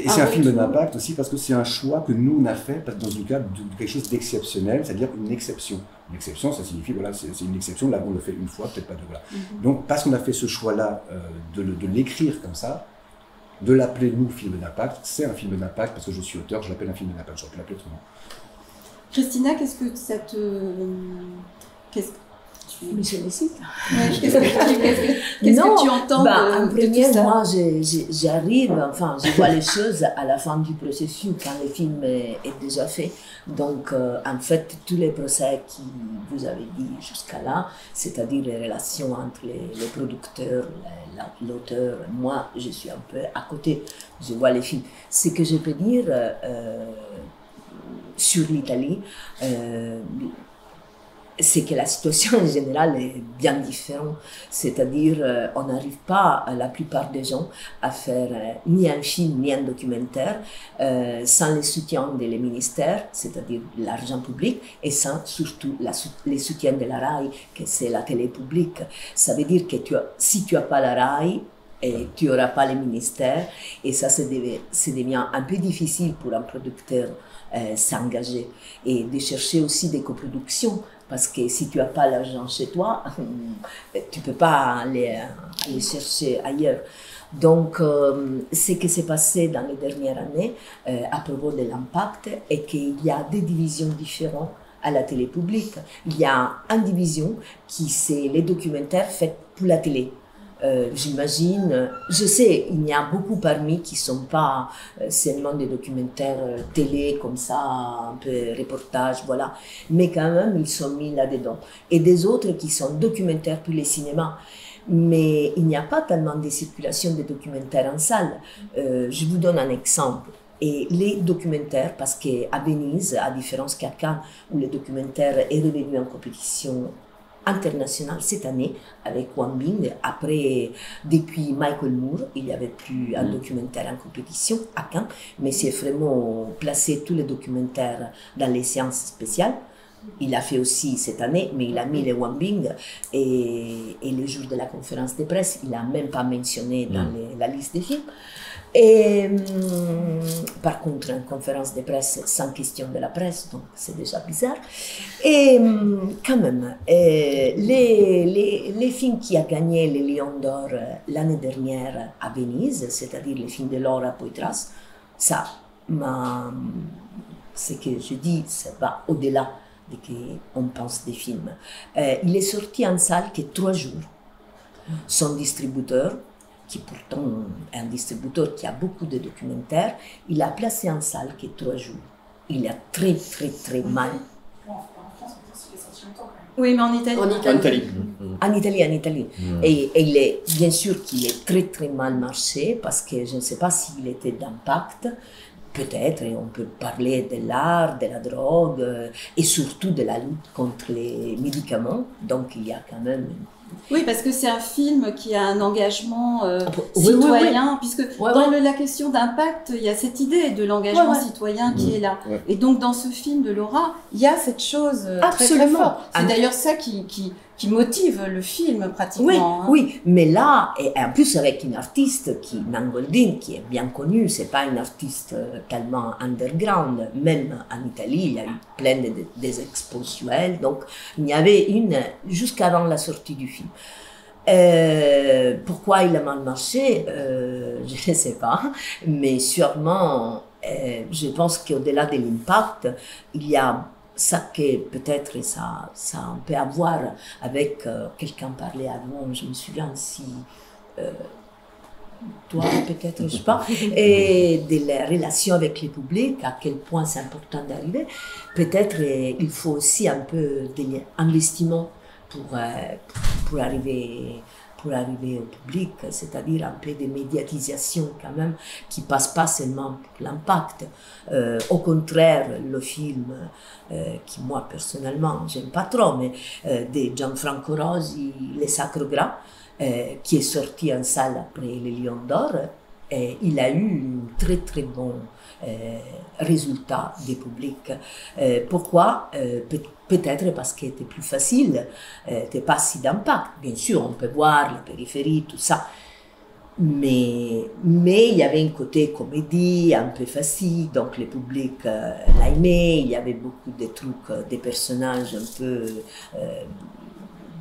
c'est un film d'impact aussi parce que c'est un choix que nous, on a fait dans le cadre de quelque chose d'exceptionnel, c'est-à-dire une exception. Une exception, ça signifie, c'est une exception, là, on le fait une fois, peut-être pas deux, voilà. Donc, parce qu'on a fait ce choix-là de l'écrire comme ça, de l'appeler, nous, film d'impact, c'est un film d'impact parce que je suis auteur, je l'appelle un film d'impact, j'aurais pu l'appeler autrement. Christina, qu'est-ce que ça te... Mais je les cite. Qu'est-ce que tu entends en de premier, tout ça? moi, j'arrive, enfin, je vois les choses à la fin du processus, quand le film est déjà fait. Donc, en fait, tous les procès que vous avez dit jusqu'à là, c'est-à-dire les relations entre les producteurs, l'auteur, moi, je suis un peu à côté, je vois les films. Ce que je peux dire sur l'Italie, c'est que la situation en général est bien différente. C'est-à-dire, on n'arrive pas, la plupart des gens, à faire ni un film ni un documentaire sans le soutien des ministères, c'est-à-dire l'argent public, et sans surtout les soutiens de la RAI, que c'est la télé publique. Ça veut dire que si tu n'as pas la RAI, et tu n'auras pas les ministères, et ça devient un peu difficile pour un producteur s'engager et de chercher aussi des coproductions, parce que si tu n'as pas l'argent chez toi, tu ne peux pas aller chercher ailleurs. Donc, ce qui s'est passé dans les dernières années à propos de l'impact est qu'il y a des divisions différentes à la télé publique. Il y a une division qui c'est les documentaires faits pour la télé. J'imagine, je sais, il y a beaucoup parmi qui ne sont pas seulement des documentaires télé comme ça, un peu reportage, voilà, mais quand même ils sont mis là-dedans. Et des autres qui sont documentaires pour les cinémas. Mais il n'y a pas tellement de circulation de documentaires en salle. Je vous donne un exemple. Et les documentaires, parce qu'à Venise, à différence qu'à Cannes, où le documentaire est revenu en compétition international cette année avec Wang Bing. Après, depuis Michael Moore, il n'y avait plus un documentaire en compétition à Cannes, mais c'est vraiment placé tous les documentaires dans les séances spéciales. Il a fait aussi cette année, mais il a mis les Wang Bing et les jours de la conférence de presse, il n'a même pas mentionné dans la liste des films. Et par contre, une conférence de presse sans question de la presse, donc c'est déjà bizarre. Et quand même, les films qui ont gagné les Lions d'Or l'année dernière à Venise, c'est-à-dire les films de Laura Poitras, ça, ce que je dis, ça va au-delà de ce qu'on pense des films. Il est sorti en salle que 3 jours. Son distributeur, qui pourtant est un distributeur qui a beaucoup de documentaires, il a placé en salle que 3 jours. Il a très mal. Oui, mais en Italie. En Italie. En Italie. Et il est, bien sûr qu'il est très mal marché, parce que je ne sais pas s'il était d'impact. Peut-être, on peut parler de l'art, de la drogue, et surtout de la lutte contre les médicaments. Donc il y a quand même... Oui, parce que c'est un film qui a un engagement citoyen, puisque dans la question d'impact, il y a cette idée de l'engagement citoyen qui est là. Et donc dans ce film de Laura, il y a cette chose très forte. C'est d'ailleurs ça qui motive le film pratiquement. Oui, mais là, et en plus avec une artiste, Mangoldin, qui est bien connue, c'est pas une artiste tellement underground. Même en Italie, il y a eu plein des expos visuelles, donc il y avait une jusqu'avant la sortie du film. Pourquoi il a mal marché, je ne sais pas, mais sûrement, je pense qu'au-delà de l'impact, il y a ça que peut-être ça peut avoir avec quelqu'un parlait avant, je me souviens si toi peut-être, je sais pas, et de la relation avec le public, à quel point c'est important d'arriver. Peut-être il faut aussi un peu d'investissement pour arriver au public, c'est-à-dire un peu de médiatisation quand même, qui passe pas seulement pour l'impact. Au contraire, le film, qui moi personnellement, j'aime pas trop, mais de Gianfranco Rosi, Les Sacres Gras, qui est sorti en salle après les Lions d'Or, il a eu un très bon résultat des publics. Pourquoi? Peut-être parce qu'il était plus facile, n'était pas si d'impact. Bien sûr, on peut voir les périphéries, tout ça. Mais il y avait un côté comédie, un peu facile, donc le public l'a aimé. Il y avait beaucoup de trucs, des personnages un peu...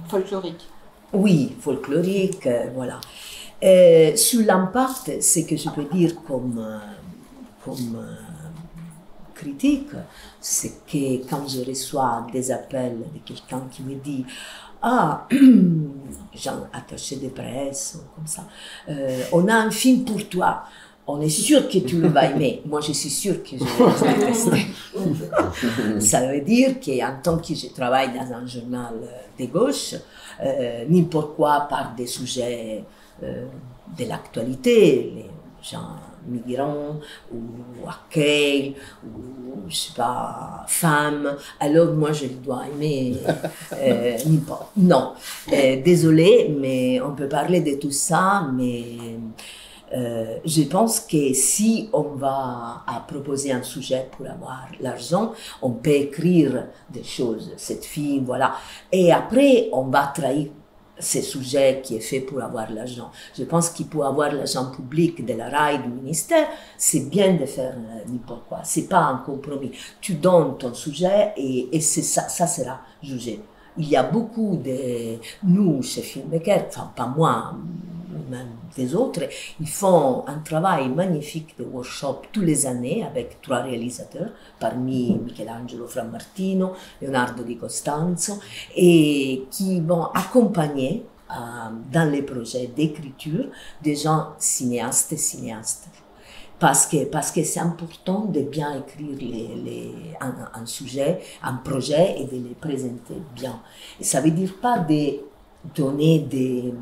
folkloriques. Oui, folklorique, voilà. Sur l'impact, ce que je peux dire comme critique, c'est que quand je reçois des appels de quelqu'un qui me dit « Ah, genre attaché de presse, ou comme ça, on a un film pour toi. On est sûr que tu le vas aimer. » Moi, je suis sûre que je vais détester. Ça veut dire qu'en tant que je travaille dans un journal de gauche, n'importe quoi par des sujets de l'actualité, les gens migrants, ou accueil, ou je sais pas, femmes. Alors moi je dois aimer n'importe. Non, désolé, mais on peut parler de tout ça, mais je pense que si on va proposer un sujet pour avoir l'argent, on peut écrire des choses, cette fille, voilà. Et après, on va trahir ce sujet qui est fait pour avoir l'argent. Je pense qu'il pour avoir l'argent public de la RAI, du ministère, c'est bien de faire n'importe quoi. C'est pas un compromis. Tu donnes ton sujet et c'est ça, ça sera jugé. Il y a beaucoup de... Nous, chez Filmmaker, enfin pas moi, même des autres, ils font un travail magnifique de workshop tous les années avec 3 réalisateurs, parmi Michelangelo Frammartino, Leonardo Di Costanzo, et qui vont accompagner dans les projets d'écriture des gens cinéastes et cinéastes. Parce que c'est important de bien écrire un sujet, un projet et de les présenter bien. Et ça veut dire pas de donner des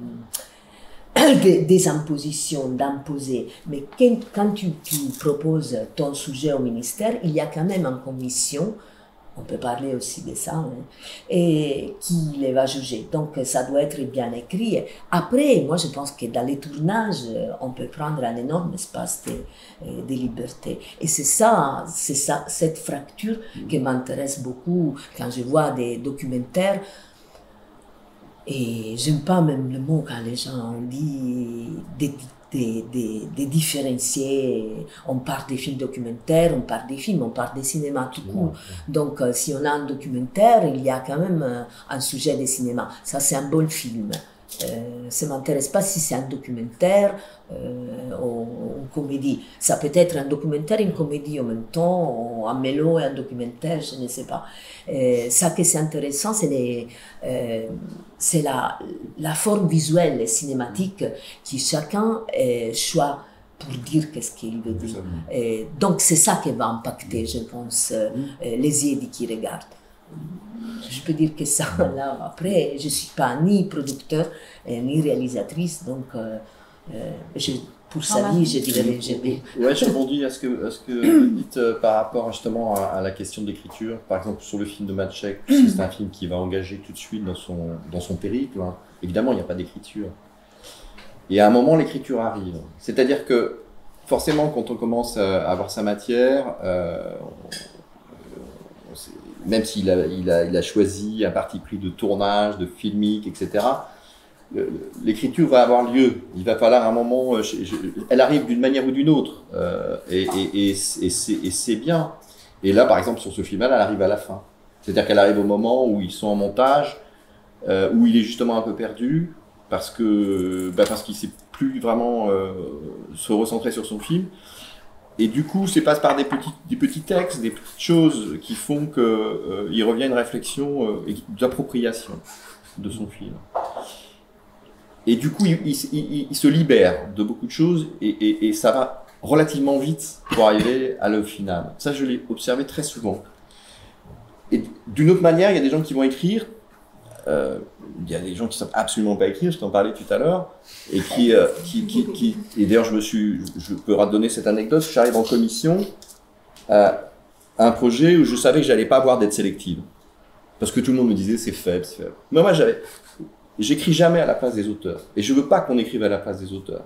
impositions, d'imposer, mais quand tu proposes ton sujet au ministère, il y a quand même une commission, on peut parler aussi de ça, hein, et qui les va juger. Donc ça doit être bien écrit. Après, moi je pense que dans les tournages, on peut prendre un énorme espace de liberté. Et c'est ça, cette fracture qui m'intéresse beaucoup quand je vois des documentaires. Et j'aime pas même le mot quand les gens disent de différencier. On parle des films documentaires, on parle des films, on parle des cinémas tout court. Donc si on a un documentaire, il y a quand même un sujet de cinéma. Ça c'est un bon film. Ça ne m'intéresse pas si c'est un documentaire ou une comédie. Ça peut être un documentaire et une comédie en même temps, ou un mélo et un documentaire, je ne sais pas. Ça qui c'est intéressant, c'est la forme visuelle et cinématique qui chacun choisit pour dire qu'est-ce qu'il veut dire. Donc c'est ça qui va impacter, je pense, les yeux qui regardent. Je peux dire que ça, là, après, je ne suis pas ni producteur, ni réalisatrice, donc pour sa vie, je dirais, Ouais, je rebondis à ce que vous dites par rapport justement à la question de l'écriture. Par exemple, sur le film de Maciek, puisque c'est un film qui va engager tout de suite dans son périple, hein. Évidemment, il n'y a pas d'écriture. Et à un moment, l'écriture arrive. C'est-à-dire que, forcément, quand on commence à avoir sa matière, même s'il a choisi un parti pris de tournage, de filmique, etc., l'écriture va avoir lieu. Il va falloir un moment, elle arrive d'une manière ou d'une autre, et c'est bien. Et là, par exemple, sur ce film-là, elle arrive à la fin. C'est-à-dire qu'elle arrive au moment où ils sont en montage, où il est justement un peu perdu, parce qu'il ne sait plus vraiment se recentrer sur son film. Et du coup, c'est passe par des petits textes, des petites choses qui font qu'il revient à une réflexion d'appropriation de son film. Et du coup, il se libère de beaucoup de choses et ça va relativement vite pour arriver à l'œuvre finale. Ça, je l'ai observé très souvent. Et d'une autre manière, il y a des gens qui vont écrire. Il y a des gens qui ne savent absolument pas écrire, je t'en parlais tout à l'heure, et et d'ailleurs je peux redonner cette anecdote. J'arrive en commission à un projet où je savais que j'allais pas avoir d'aide sélective, parce que tout le monde me disait c'est faible, c'est faible. Mais moi j'écris jamais à la place des auteurs, et je veux pas qu'on écrive à la place des auteurs.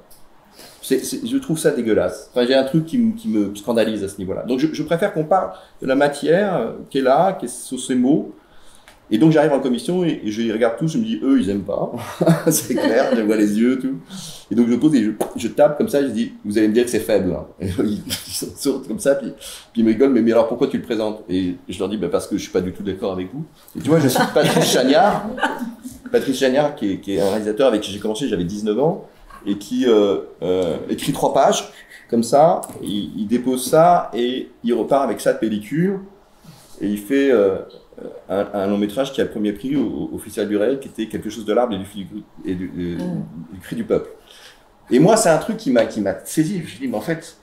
Je trouve ça dégueulasse. Enfin, j'ai un truc qui me scandalise à ce niveau-là. Donc je préfère qu'on parle de la matière qui est là, qui est sur ces mots. Et donc j'arrive en commission et je les regarde tous, je me dis, eux, ils aiment pas. C'est clair, je vois les yeux, tout. Et donc je pose et je tape comme ça, je dis, vous allez me dire que c'est faible. Hein. Et ils sortent comme ça, puis ils me rigolent, mais alors pourquoi tu le présentes? Et je leur dis, parce que je suis pas du tout d'accord avec vous. Et tu vois, je suis Patrice Chagnard, qui est un réalisateur avec qui j'ai commencé, j'avais 19 ans, et qui écrit 3 pages, comme ça, il dépose ça, et il repart avec ça de pellicule, et il fait... un long métrage qui a le premier prix au Festival du Réel, qui était Quelque chose de l'arbre et du cri du peuple. Et moi, c'est un truc qui m'a saisi. Je me suis dit, mais en fait,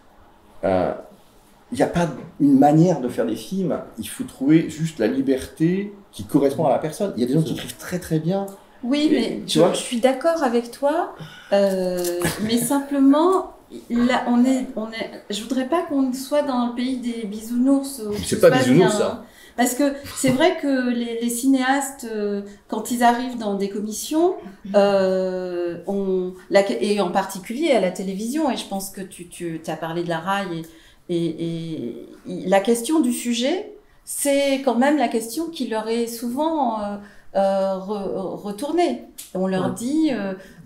il n'y a pas une manière de faire des films. Il faut trouver juste la liberté qui correspond à la personne. Il y a des gens qui écrivent très très bien. Oui, mais je suis d'accord avec toi, mais simplement, là, je voudrais pas qu'on soit dans le pays des bisounours. C'est pas bisounours, ça. Hein. Parce que c'est vrai que les cinéastes, quand ils arrivent dans des commissions, et en particulier à la télévision, et je pense que tu as parlé de la RAI, et la question du sujet, c'est quand même la question qui leur est souvent retournée. On leur dit,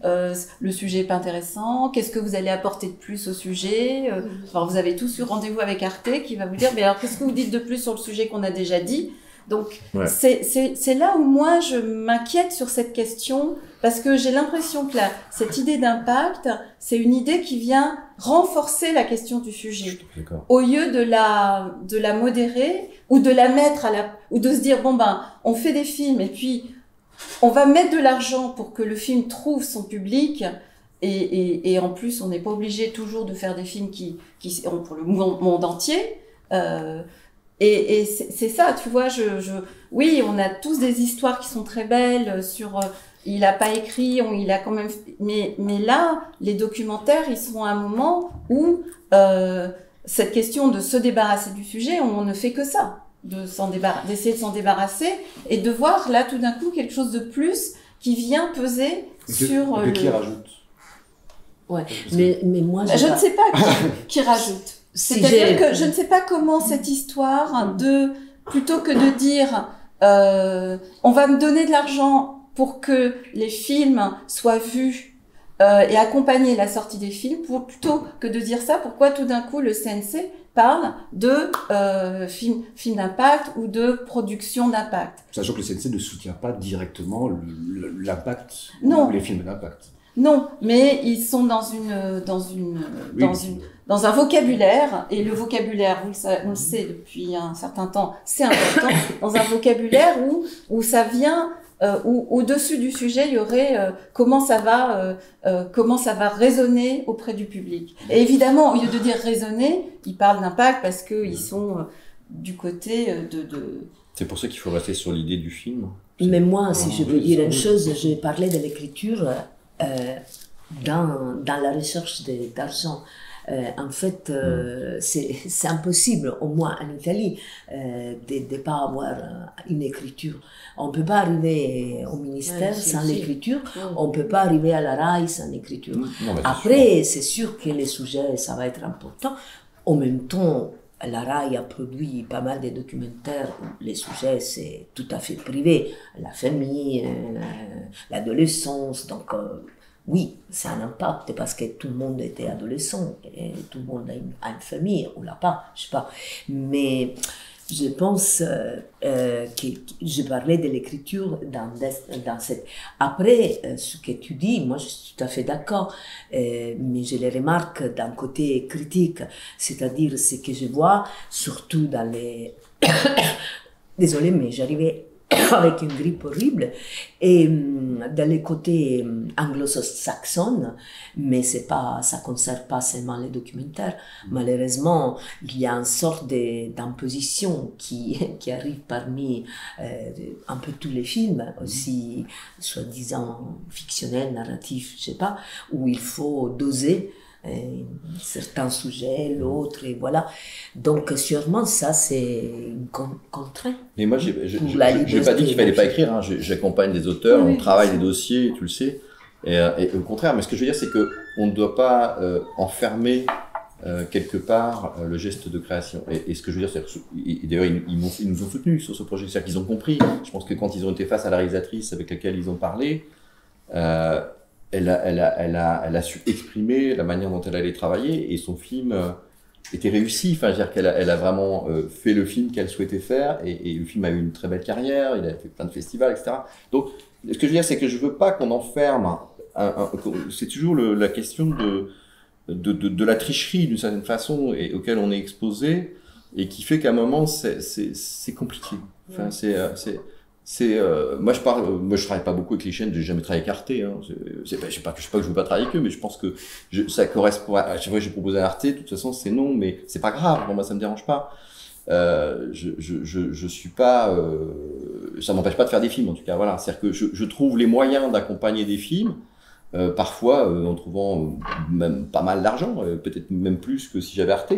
le sujet est pas intéressant, qu'est-ce que vous allez apporter de plus au sujet enfin, vous avez tous eu rendez-vous avec Arte qui va vous dire, mais alors qu'est-ce que vous dites de plus sur le sujet qu'on a déjà dit? Donc, c'est là où moi je m'inquiète sur cette question, parce que j'ai l'impression que cette idée d'impact, c'est une idée qui vient renforcer la question du sujet. Au lieu de la modérer, ou de la mettre ou de se dire, bon ben, on fait des films, et puis on va mettre de l'argent pour que le film trouve son public, et en plus, on n'est pas obligé toujours de faire des films qui sont pour le monde entier. Et c'est ça, tu vois, oui, on a tous des histoires qui sont très belles sur, il a pas écrit, il a quand même, mais là, les documentaires, ils sont à un moment où, cette question de se débarrasser du sujet, on ne fait que ça, d'essayer de s'en débarrasser, et de voir là, tout d'un coup, quelque chose de plus qui vient peser sur qui rajoute. Ouais, mais moi, je ne sais pas qui rajoute. C'est-à-dire que je ne sais pas comment cette histoire plutôt que de dire on va me donner de l'argent pour que les films soient vus et accompagner la sortie des films, plutôt que de dire ça, pourquoi tout d'un coup le CNC parle de film d'impact ou de production d'impact? Sachant que le CNC ne soutient pas directement l'impact ou les films d'impact. Non, mais ils sont dans un vocabulaire, et le vocabulaire, on le sait depuis un certain temps, c'est important, dans un vocabulaire où ça vient, où au-dessus du sujet, il y aurait comment ça va résonner auprès du public. Et évidemment, au lieu de dire résonner, ils parlent d'impact parce qu'ils sont du côté de... C'est pour ça qu'il faut rester sur l'idée du film. Mais moi, si je veux dire une chose, je parlais de l'écriture dans la recherche d'argent. En fait, c'est impossible, au moins en Italie, de pas avoir une écriture. On peut pas arriver au ministère sans l'écriture, on peut pas arriver à la RAI sans l'écriture. Après, c'est sûr que les sujets, ça va être important. En même temps, la RAI a produit pas mal de documentaires où les sujets, c'est tout à fait privé. La famille, l'adolescence, donc... oui, c'est un impact parce que tout le monde était adolescent et tout le monde a une famille, on l'a pas, je sais pas. Mais je pense que je parlais de l'écriture dans cette... Après, ce que tu dis, moi je suis tout à fait d'accord, mais je le remarque d'un côté critique, c'est-à-dire ce que je vois, surtout dans les... Désolée, mais j'arrivais avec une grippe horrible, et dans les côtés anglo-saxons, mais ça concerne pas seulement les documentaires. Malheureusement, il y a une sorte d'imposition qui arrive parmi un peu tous les films, aussi soi-disant fictionnels, narratifs, je sais pas, où il faut doser certains sujets, l'autre, et voilà. Donc, sûrement, ça, c'est une contrainte. Mais moi, je n'ai pas dit qu'il fallait pas écrire, hein. J'accompagne des auteurs, on travaille des dossiers, tu le sais. Et au contraire, mais ce que je veux dire, c'est qu'on ne doit pas enfermer quelque part le geste de création. Et ce que je veux dire, c'est d'ailleurs, ils nous ont soutenus sur ce projet, c'est-à-dire qu'ils ont compris. Je pense que quand ils ont été face à la réalisatrice avec laquelle ils ont parlé, elle a su exprimer la manière dont elle allait travailler, et son film était réussi. Enfin, je veux dire qu'elle a vraiment fait le film qu'elle souhaitait faire, et le film a eu une très belle carrière, il a fait plein de festivals, etc. Donc, ce que je veux dire, c'est que je veux pas qu'on enferme c'est toujours la question de la tricherie d'une certaine façon, et auquel on est exposé, et qui fait qu'à un moment c'est compliqué. Enfin, moi je travaille pas beaucoup avec les chaînes, j'ai jamais travaillé avec Arte, hein. Je sais pas que je veux pas travailler avec eux, mais je pense que ça correspond à chaque fois que j'ai proposé à Arte, de toute façon c'est non, mais c'est pas grave, moi ça me dérange pas. Je suis pas, ça m'empêche pas de faire des films, en tout cas, voilà. C'est-à-dire que je trouve les moyens d'accompagner des films, parfois en trouvant même pas mal d'argent, peut-être même plus que si j'avais Arte.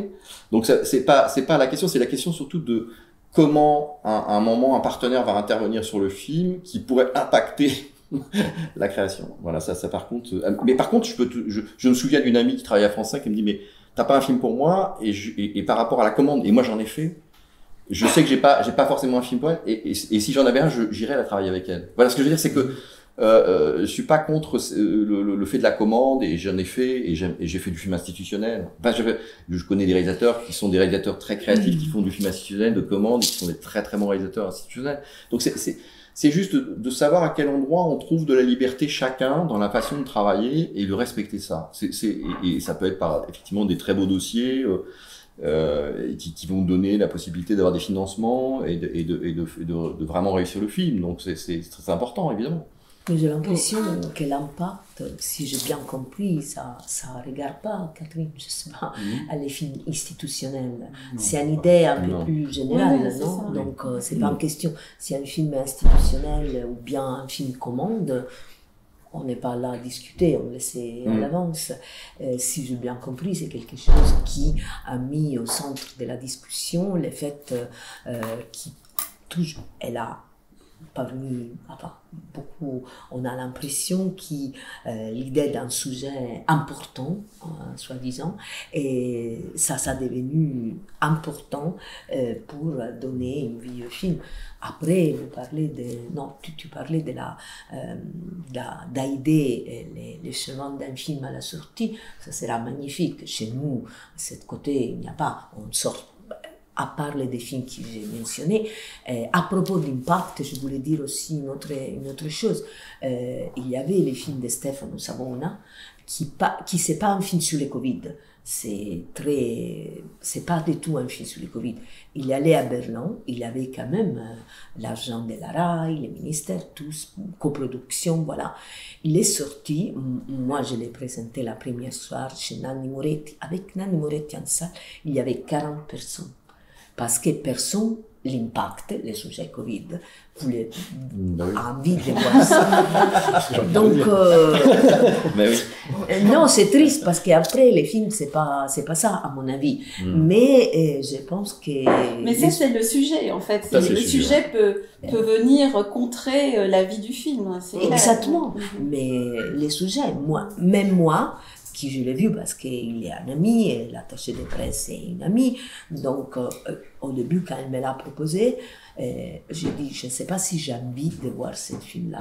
Donc c'est pas la question, c'est la question surtout de comment à un moment un partenaire va intervenir sur le film qui pourrait impacter la création. Voilà, ça par contre. Mais par contre, je me souviens d'une amie qui travaille à France 5 qui me dit mais t'as pas un film pour moi et par rapport à la commande, et moi j'en ai fait. Je sais que j'ai pas forcément un film pour elle, et si j'en avais un, j'irais la travailler avec elle. Voilà, ce que je veux dire, c'est que je suis pas contre le fait de la commande, et j'en ai fait, et j'ai fait du film institutionnel. Enfin, je connais des réalisateurs qui sont des réalisateurs très créatifs, qui font du film institutionnel de commande, et qui sont des très très bons réalisateurs institutionnels. Donc c'est juste de savoir à quel endroit on trouve de la liberté chacun dans la façon de travailler et de respecter ça. Et ça peut être par effectivement des très beaux dossiers qui vont donner la possibilité d'avoir des financements et de vraiment réussir le film. Donc c'est très important, évidemment. Mais j'ai l'impression que l'impact, si j'ai bien compris, ça regarde pas, Catherine, je sais pas, les films institutionnels. C'est une idée un peu plus générale, oui, non? Donc c'est pas une question si un film institutionnel ou bien un film commande. On n'est pas là à discuter, on le sait à l'avance. Si j'ai bien compris, c'est quelque chose qui a mis au centre de la discussion le fait qui toujours est là. Parmi, enfin, beaucoup, on a l'impression que l'idée d'un sujet important, soi-disant, et ça a devenu important pour donner une vie au film. Après, vous parlez tu parlais d'aider les chemins d'un film à la sortie, ça sera magnifique. Chez nous, de ce côté, il n'y a pas, on sort. À part les films que j'ai mentionnés. À propos d'impact, je voulais dire aussi une autre chose. Il y avait les films de Stefano Savona, qui c'est pas un film sur le Covid. C'est pas du tout un film sur le Covid. Il allait à Berlin, il avait quand même l'argent de la RAI, les ministères, tous, coproduction, voilà. Il est sorti, moi je l'ai présenté la première soirée chez Nanni Moretti. Avec Nanni Moretti en salle, il y avait 40 personnes. Parce que personne, l'impact, le sujet Covid, voulait envie de voir ça. Donc, non, c'est triste parce qu'après, les films, c'est pas ça, à mon avis. Mais je pense que... Mais ça, c'est le sujet, en fait. Le sujet peut venir contrer la vie du film. Exactement. Mais les sujets, même moi, qui je l'ai vu parce qu'il est un ami, et l'attaché de presse est une amie. Donc, au début, quand elle me l'a proposé, j'ai dit, je ne sais pas si j'ai envie de voir ce film-là,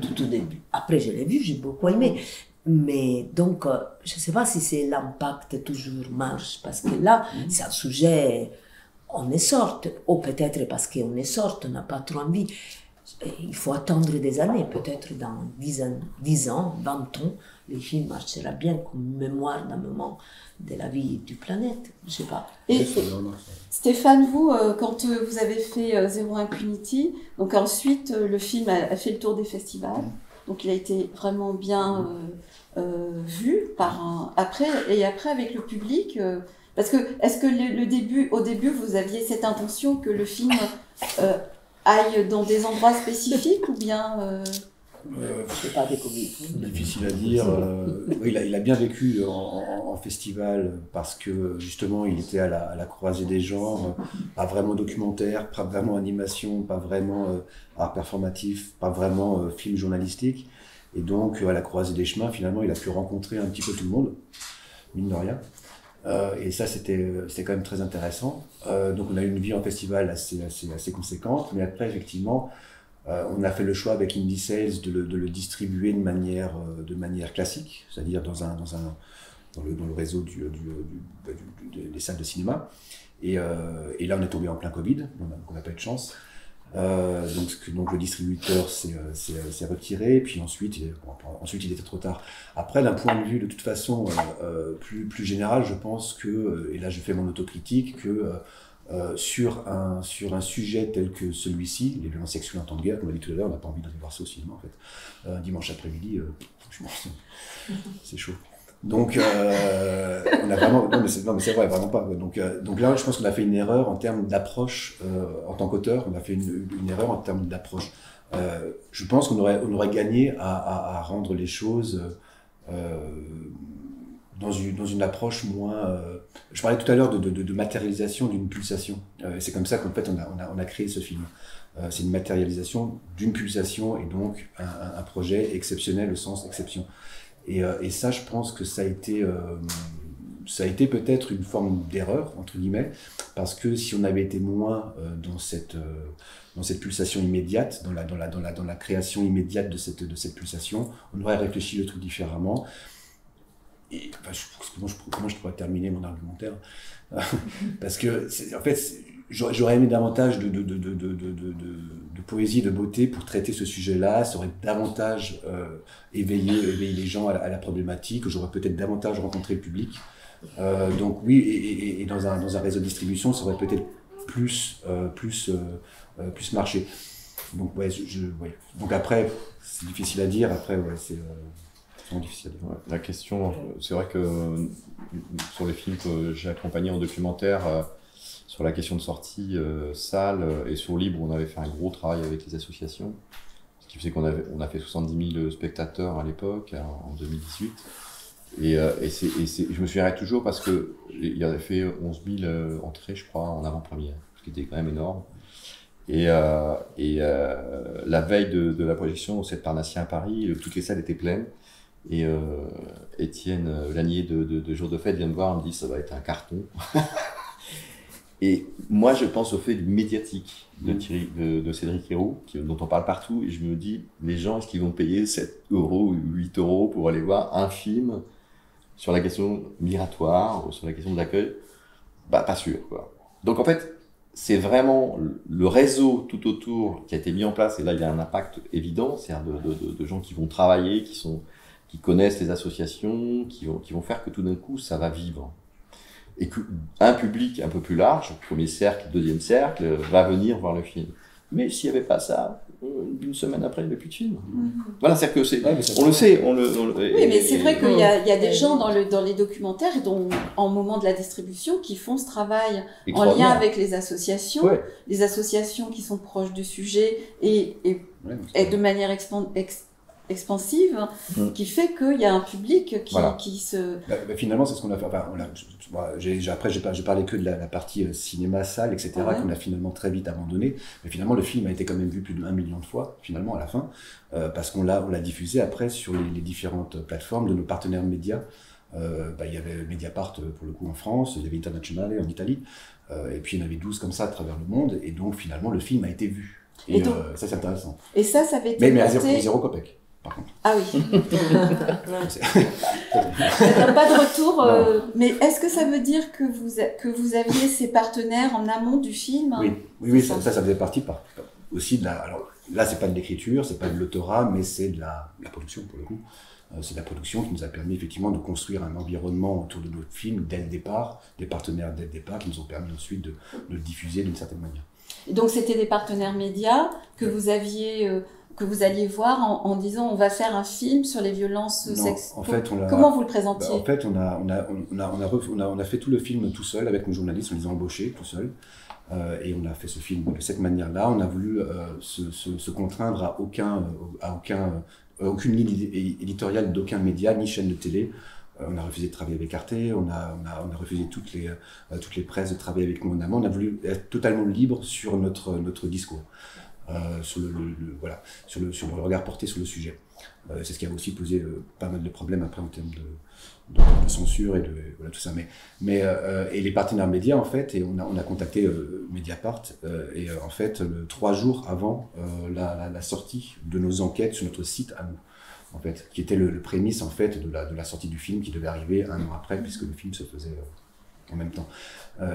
tout au début. Après, je l'ai vu, j'ai beaucoup aimé. Mais donc, je ne sais pas si c'est l'impact toujours marche, parce que là, c'est un sujet, on est sorte, ou peut-être parce qu'on est sorte, on n'a pas trop envie. Il faut attendre des années, peut-être dans 10 ans, 20 ans, le film marchera bien comme mémoire d'un moment de la vie du planète, je sais pas. Et Stéphane, vous, quand vous avez fait Zéro Impunity, donc ensuite le film a fait le tour des festivals, donc il a été vraiment bien vu après avec le public. Parce que est-ce que au début vous aviez cette intention que le film aille dans des endroits spécifiques ou bien c'est pas des Covid. Difficile à dire. Oui, il a bien vécu en festival parce que justement il était à la croisée des genres, pas vraiment documentaire, pas vraiment animation, pas vraiment art performatif, pas vraiment film journalistique. Et donc à la croisée des chemins, finalement, il a pu rencontrer un petit peu tout le monde, mine de rien. Et ça, c'était quand même très intéressant. Donc on a eu une vie en festival assez conséquente, mais après, effectivement, on a fait le choix avec Indie Sales de le distribuer de manière classique, c'est-à-dire dans le réseau des salles de cinéma. Et là, on est tombé en plein Covid, donc on n'a pas eu de chance. Donc le distributeur s'est retiré, et puis ensuite il était trop tard. Après, d'un point de vue de toute façon plus général, je pense que, et là je fais mon autocritique, que sur un sujet tel que celui-ci, les violences sexuelles en temps de guerre, comme on l'a dit tout à l'heure, on n'a pas envie d'aller voir ça au cinéma en fait. Un dimanche après-midi, c'est chaud. Donc, on a vraiment, non mais c'est vrai, vraiment pas. Donc là, je pense qu'on a fait une erreur en termes d'approche en tant qu'auteur. On a fait une erreur en termes d'approche. je pense qu'on aurait gagné à rendre les choses dans une approche moins... je parlais tout à l'heure de matérialisation d'une pulsation. C'est comme ça qu'en fait on a créé ce film. C'est une matérialisation d'une pulsation et donc un projet exceptionnel au sens exception. Et ça, je pense que ça a été peut-être une forme d'erreur, entre guillemets, parce que si on avait été moins dans cette pulsation immédiate, dans la création immédiate de cette pulsation, on aurait réfléchi le truc différemment. Et enfin, comment je pourrais terminer mon argumentaire parce que, en fait, j'aurais aimé davantage de poésie, de beauté pour traiter ce sujet-là. Ça aurait davantage éveillé les gens à la problématique. J'aurais peut-être davantage rencontré le public. Donc oui, et dans un réseau de distribution, ça aurait peut-être plus marché. Donc ouais, ouais. Donc après, c'est difficile à dire. Après, ouais, c'est difficile à dire. Ouais, la question, c'est vrai que sur les films que j'ai accompagnés en documentaire, sur la question de sortie, salle et sur Libre, on avait fait un gros travail avec les associations, ce qui faisait qu'on a fait 70 000 spectateurs à l'époque, en 2018. Et je me souviendrai toujours parce qu'il avait fait 11 000 entrées, je crois, en avant-première, ce qui était quand même énorme. Et la veille de la projection au 7 Parnassien à Paris, toutes les salles étaient pleines. Et Étienne Lanier de Jour de Fête vient me voir et me dit ça va être un carton. Et moi je pense au fait médiatique de Cédric Héroux, dont on parle partout, et je me dis, les gens, est-ce qu'ils vont payer 7 € ou 8 € pour aller voir un film sur la question migratoire ou sur la question de l'accueil? Bah pas sûr, quoi. Donc en fait, c'est vraiment le réseau tout autour qui a été mis en place, et là il y a un impact évident, c'est-à-dire de gens qui vont travailler, qui connaissent les associations, qui vont faire que tout d'un coup ça va vivre. Et qu'un public un peu plus large, premier cercle, deuxième cercle, va venir voir le film. Mais s'il n'y avait pas ça, une semaine après, il n'y avait plus de film. Voilà, c'est-à-dire que on le sait. Oui, mais c'est vrai qu'il y a des gens dans les documentaires, dont, en moment de la distribution, qui font ce travail en lien avec les associations qui sont proches du sujet et de manière expansive, qui fait qu'il y a un public qui se... finalement, c'est ce qu'on a fait. Enfin, après, je parlais que de la partie cinéma, salle, etc., qu'on a finalement très vite abandonné. Mais finalement, le film a été quand même vu plus de 1 million de fois, finalement, à la fin, parce qu'on l'a diffusé après sur les différentes plateformes de nos partenaires médias. Il y avait Mediapart, pour le coup, en France, il y avait Internazionale en Italie, et puis il y en avait 12 comme ça à travers le monde, et donc finalement, le film a été vu. Et donc, ça, c'est intéressant. Et ça avait été mais à 0 copec. Par contre. Ah oui. Pas de retour. Mais est-ce que ça veut dire que vous aviez ces partenaires en amont du film? Oui, ça faisait partie aussi de la. Alors là, c'est pas de l'écriture, c'est pas de l'autorat, mais c'est de la production pour le coup. C'est de la production qui nous a permis effectivement de construire un environnement autour de notre film dès le départ, des partenaires dès le départ qui nous ont permis ensuite de le diffuser d'une certaine manière. Et donc c'était des partenaires médias que vous aviez. Que vous alliez voir en disant on va faire un film sur les violences sexuelles. En fait, comment vous le présentiez? En fait, on a fait tout le film tout seul avec nos journalistes, on les a embauchés tout seul, et on a fait ce film de cette manière-là. On a voulu se contraindre à aucune ligne éditoriale d'aucun média ni chaîne de télé. On a refusé de travailler avec Arte, on a refusé toutes les presses de travailler avec nous en amont. On a voulu être totalement libre sur notre discours. Sur le regard porté sur le sujet. C'est ce qui a aussi posé pas mal de problèmes après en termes de censure et de tout ça. Et les partenaires médias en fait, et on a contacté Mediapart et en fait 3 jours avant la sortie de nos enquêtes sur notre site à nous, en fait, qui était le prémisse en fait de la sortie du film qui devait arriver 1 an après puisque le film se faisait en même temps.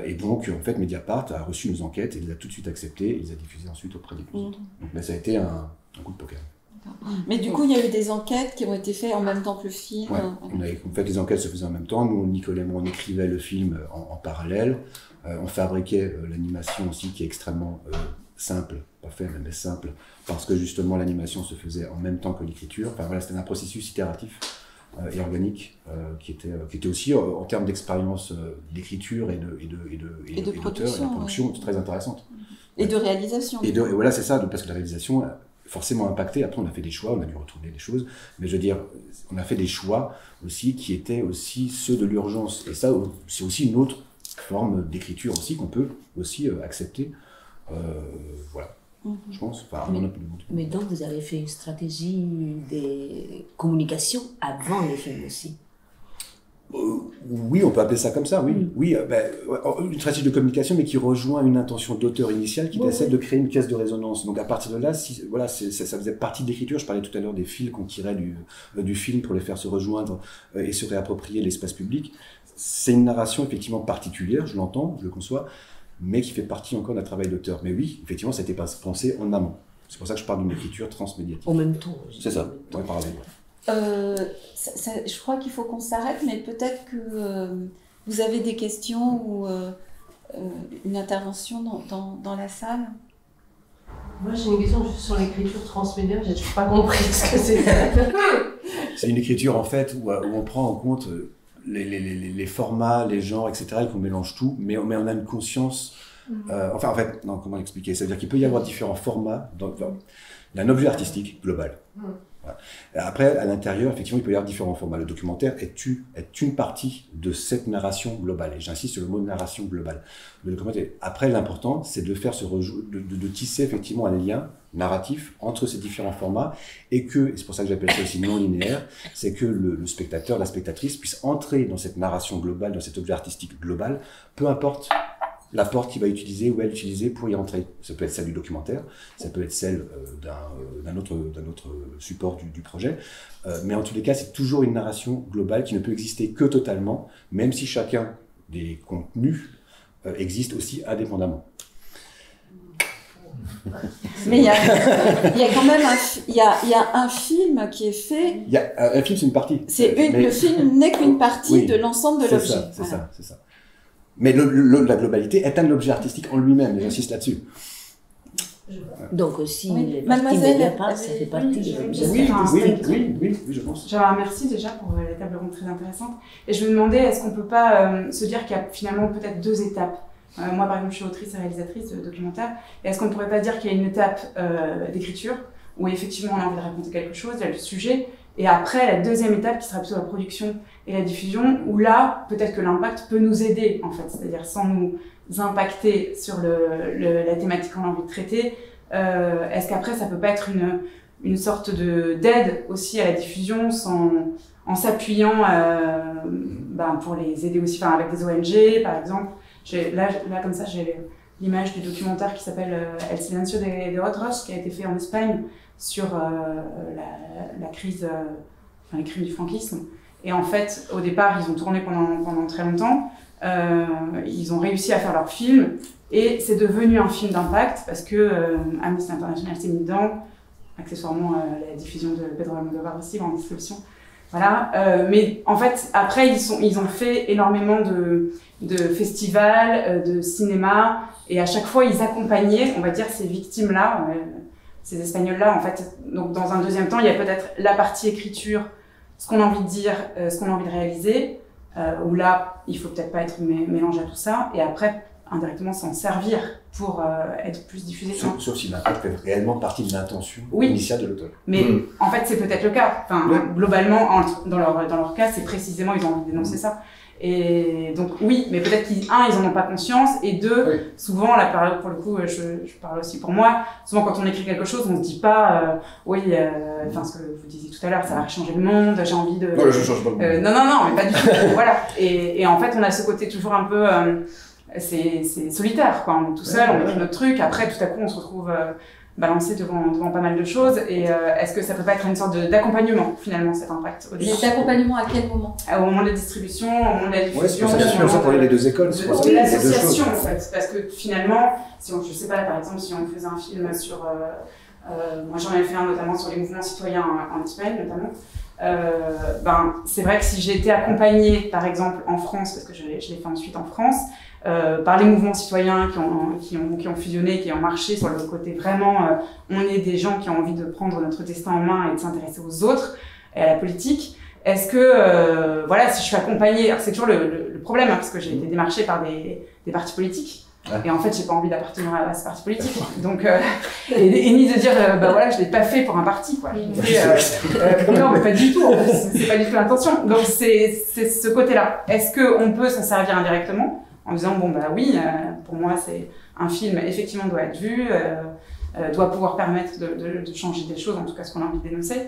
Et donc, en fait, Mediapart a reçu nos enquêtes et les a tout de suite acceptées et les a diffusées ensuite auprès des autres. Donc là, ça a été un coup de poker. Mais du coup, il y a eu des enquêtes qui ont été faites en même temps que le film. En fait, les enquêtes se faisaient en même temps. Nous, Nicolas et moi, on écrivait le film en parallèle. On fabriquait l'animation aussi, qui est extrêmement simple, pas fait, mais simple, parce que justement, l'animation se faisait en même temps que l'écriture. Enfin voilà, c'était un processus itératif. Et organique, qui était aussi en termes d'expérience d'écriture et d'auteur et de production très intéressante. Et de réalisation. Et voilà, c'est ça, parce que la réalisation, forcément impacté. Après, on a fait des choix, on a dû retourner des choses, mais je veux dire, on a fait des choix aussi qui étaient aussi ceux de l'urgence. Et ça, c'est aussi une autre forme d'écriture aussi qu'on peut aussi accepter. Voilà, je pense. Enfin, mais donc, vous avez fait une stratégie de communication avant les films aussi. Oui, on peut appeler ça comme ça, oui. Oui, une stratégie de communication, mais qui rejoint une intention d'auteur initiale qui essaie de créer une caisse de résonance. Donc à partir de là, voilà, ça faisait partie de l'écriture. Je parlais tout à l'heure des fils qu'on tirait du film pour les faire se rejoindre et se réapproprier l'espace public. C'est une narration effectivement particulière, je l'entends, je le conçois, mais qui fait partie encore d'un travail d'auteur. Mais oui, effectivement, ça a été pensé en amont. C'est pour ça que je parle d'une écriture transmédiatique. En même temps. C'est ça, ouais, parallèlement. Je crois qu'il faut qu'on s'arrête, mais peut-être que vous avez des questions ou une intervention dans la salle. Moi, j'ai une question juste sur l'écriture transmédia. J'ai toujours pas compris ce que c'est. C'est une écriture, en fait, où on prend en compte les formats, les genres, etc., et qu'on mélange tout, mais on a une conscience... en fait, non, comment expliquer? Ça veut dire qu'il peut y avoir différents formats d'un objet artistique global. Voilà. Après, à l'intérieur, effectivement, il peut y avoir différents formats. Le documentaire est une partie de cette narration globale. Et j'insiste sur le mot narration globale. Le documentaire. Après, l'important, c'est de faire de tisser effectivement un lien narratif entre ces différents formats et c'est pour ça que j'appelle ça aussi non linéaire, c'est que le spectateur, la spectatrice puisse entrer dans cette narration globale, dans cet objet artistique global, peu importe la porte qu'il va utiliser ou elle utiliser pour y entrer. Ça peut être celle du documentaire, ça peut être celle d'un autre support du projet, mais en tous les cas, c'est toujours une narration globale qui ne peut exister que totalement, même si chacun des contenus existe aussi indépendamment. Mais il y a quand même un film qui est fait. Un film, c'est une partie. Le film n'est qu'une partie de l'ensemble de l'objet. C'est ça. Mais la globalité est un objet artistique en lui-même, et j'insiste là-dessus. Donc aussi, les Mademoiselle, ça fait partie de l'objet. Oui, je pense. J'avais un merci déjà pour la table ronde très intéressante. Et je me demandais, est-ce qu'on peut pas se dire qu'il y a finalement peut-être 2 étapes? Moi, par exemple, je suis autrice et réalisatrice de documentaires. Et est-ce qu'on ne pourrait pas dire qu'il y a une étape d'écriture où effectivement on a envie de raconter quelque chose, il y a le sujet, et après la deuxième étape qui sera plutôt la production et la diffusion, où là, peut-être que l'impact peut nous aider, en fait, c'est-à-dire sans nous impacter sur la thématique qu'on a envie de traiter. Est-ce qu'après, ça peut pas être une sorte d'aide aussi à la diffusion en s'appuyant pour les aider aussi, avec des ONG, par exemple. Là, comme ça, j'ai l'image du documentaire qui s'appelle El Silencio de Otros, qui a été fait en Espagne sur la crise, les crimes du franquisme. Et en fait, au départ, ils ont tourné pendant très longtemps. Ils ont réussi à faire leur film et c'est devenu un film d'impact parce que Amnesty International s'est mis dedans, accessoirement la diffusion de Pedro Almodóvar aussi en distribution. Voilà. Mais en fait, après, ils ont fait énormément de festivals, de cinéma, et à chaque fois, ils accompagnaient, on va dire, ces victimes-là, ces Espagnols-là, en fait. Donc, dans un deuxième temps, il y a peut-être la partie écriture, ce qu'on a envie de dire, ce qu'on a envie de réaliser, où là, il faut peut-être pas être mélangé à tout ça, et après, indirectement, s'en servir pour être plus diffusé. Sauf si l'impact fait réellement partie de l'intention initiale de l'auteur. Mais en fait, c'est peut-être le cas. Globalement, dans leur cas, c'est précisément, ils ont envie de dénoncer ça. Et donc oui, mais peut-être ils en ont pas conscience, et 2, souvent, là, pour le coup, je parle aussi pour moi, souvent quand on écrit quelque chose, on se dit pas, ce que vous disiez tout à l'heure, ça va changer le monde, j'ai envie de... Non, je change pas le monde. Non, mais pas du tout. Voilà. Et en fait, on a ce côté toujours un peu... c'est solitaire, quoi. On est tout seul, on écrit notre truc, après, tout à coup, on se retrouve... balancé devant pas mal de choses, et est-ce que ça peut pas être une sorte d'accompagnement finalement, cet impact Mais d'accompagnement à quel moment? Au moment de la distribution, au moment de la diffusion. Ouais, c'est pour ça qu'on a les 2 écoles, c'est pour ça qu'on a les 2 choses. En fait, parce que finalement, je sais pas, par exemple, si on faisait un film sur, moi j'en avais fait un notamment sur les mouvements citoyens en Espagne notamment, c'est vrai que si j'ai été accompagnée, par exemple en France, parce que je l'ai fait ensuite en France, par les mouvements citoyens qui ont fusionné, qui ont marché sur le côté vraiment, on est des gens qui ont envie de prendre notre destin en main et de s'intéresser aux autres et à la politique. Est-ce que, si je suis accompagnée, c'est toujours le problème, parce que j'ai été démarchée par des partis politiques, et en fait, j'ai pas envie d'appartenir à ce parti politique. Donc, et ni de dire bah voilà, je l'ai pas fait pour un parti, quoi. Non, mais pas du tout, en fait, c'est pas du tout l'intention. Donc c'est ce côté-là. Est-ce qu'on peut s'en servir indirectement en disant bon bah oui, pour moi c'est un film effectivement doit être vu, doit pouvoir permettre de changer des choses, en tout cas ce qu'on a envie de dénoncer.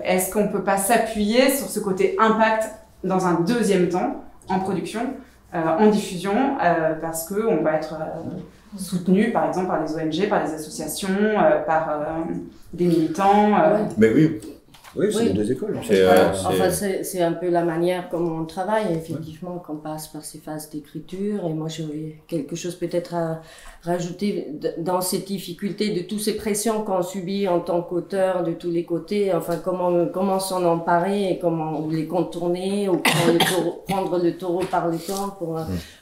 Est-ce qu'on peut pas s'appuyer sur ce côté impact dans un deuxième temps en production, en diffusion, parce que on va être soutenu par exemple par des ONG, par des associations, par des militants. Mais oui. Oui, c'est les deux écoles. Enfin, c'est un peu la manière comme on travaille, effectivement, qu'on passe par ces phases d'écriture. Et moi, j'aurais quelque chose peut-être à rajouter dans cette difficulté de toutes ces pressions qu'on subit en tant qu'auteur de tous les côtés. Enfin, comment s'en emparer et comment les contourner ou comment prendre le taureau par le corps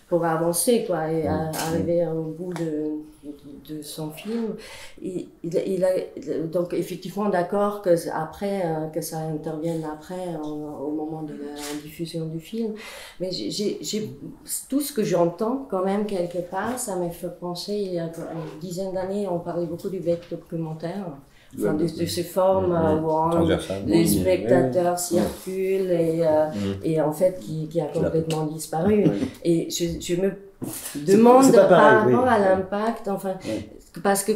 pour avancer, quoi, et arriver au bout de son film. Il a donc effectivement d'accord que après que ça intervienne après au moment de la diffusion du film, mais j'ai tout ce que j'entends quand même quelque part, ça m'a fait penser il y a une dizaine d'années on parlait beaucoup du bec documentaire. Enfin, de ces formes où les spectateurs circulent et en fait qui a complètement disparu. Et je me demande par rapport à l'impact, enfin, parce que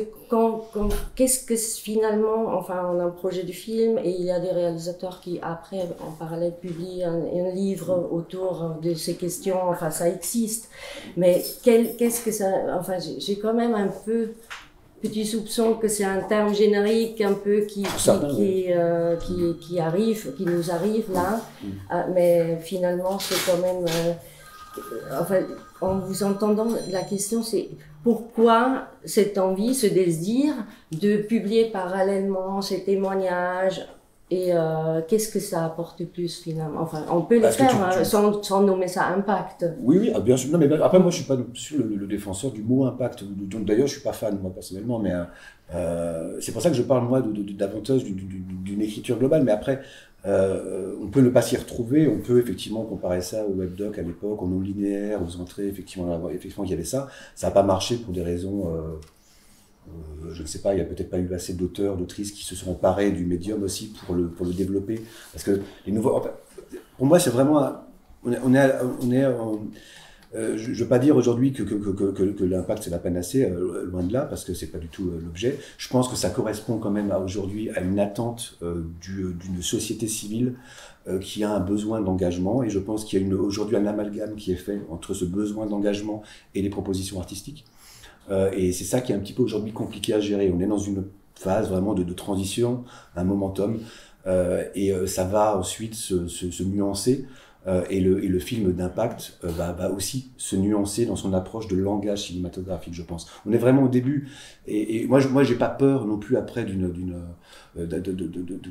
qu'est-ce que finalement, enfin, on a un projet du film et il y a des réalisateurs qui après en parallèle publient un livre autour de ces questions, enfin ça existe, mais qu'est-ce que ça, enfin j'ai quand même un petit soupçon que c'est un terme générique un peu qui nous arrive là, mais finalement c'est quand même, enfin, en vous entendant, la question c'est pourquoi cette envie, ce désir de publier parallèlement ces témoignages et qu'est-ce que ça apporte plus finalement? Enfin, on peut le faire sans nommer ça impact. Oui, bien sûr. Non, mais après, moi, je suis pas le défenseur du mot impact. Donc, d'ailleurs, je suis pas fan, moi, personnellement, mais c'est pour ça que je parle, moi, davantage d'une écriture globale. Mais après, on peut ne pas s'y retrouver. On peut effectivement comparer ça au webdoc à l'époque, au non-linéaire, aux entrées. Effectivement, il y avait ça. Ça n'a pas marché pour des raisons... je ne sais pas, il n'y a peut-être pas eu assez d'auteurs, d'autrices qui se sont emparés du médium aussi pour le développer. Parce que les nouveaux... Enfin, pour moi, c'est vraiment... je ne veux pas dire aujourd'hui que l'impact c'est la panacée, loin de là, parce que c'est pas du tout l'objet. Je pense que ça correspond quand même aujourd'hui à une attente d'une société civile qui a un besoin d'engagement, et je pense qu'il y a aujourd'hui un amalgame qui est fait entre ce besoin d'engagement et les propositions artistiques. Et c'est ça qui est un petit peu aujourd'hui compliqué à gérer. On est dans une phase vraiment de transition, un momentum, et ça va ensuite se nuancer. Et le film d'impact va aussi se nuancer dans son approche de langage cinématographique, je pense. On est vraiment au début, et moi j'ai pas peur non plus après de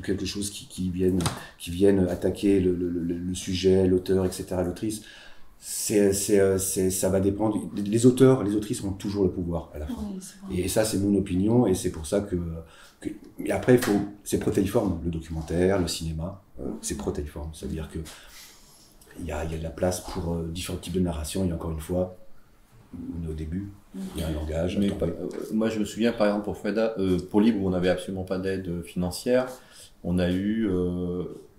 quelque chose qui vienne attaquer le sujet, l'auteur, etc., l'autrice. Ça va dépendre. Les auteurs, les autrices ont toujours le pouvoir à la fin. Oui, et ça, c'est mon opinion, et c'est pour ça que mais après, c'est protéiforme, le documentaire, le cinéma, c'est protéiforme. Ça veut dire que il y a de la place pour différents types de narration, et encore une fois, on est au début, il y a un langage. Mais moi, je me souviens, par exemple, pour Freda, pour Libre, où on n'avait absolument pas d'aide financière, on a eu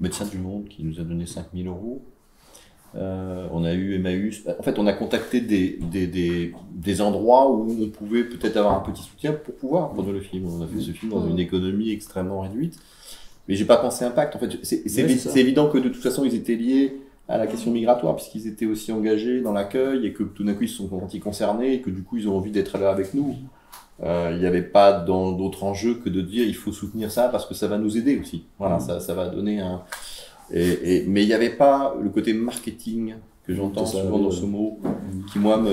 Médecins du Monde qui nous a donné 5 000 €. On a eu Emmaüs. En fait, on a contacté des endroits où on pouvait peut-être avoir un petit soutien pour pouvoir produire le film. On a fait ce film dans une économie extrêmement réduite. Mais j'ai pas pensé impact. En fait, c'est évident que de toute façon, ils étaient liés à la question migratoire, puisqu'ils étaient aussi engagés dans l'accueil, et que tout d'un coup, ils se sont sentis concernés, et que du coup, ils ont envie d'être là avec nous. Il n'y avait pas d'autre enjeu que de dire il faut soutenir ça parce que ça va nous aider aussi. Voilà, ça va donner un... mais il n'y avait pas le côté marketing que j'entends souvent dans ce mot, qui moi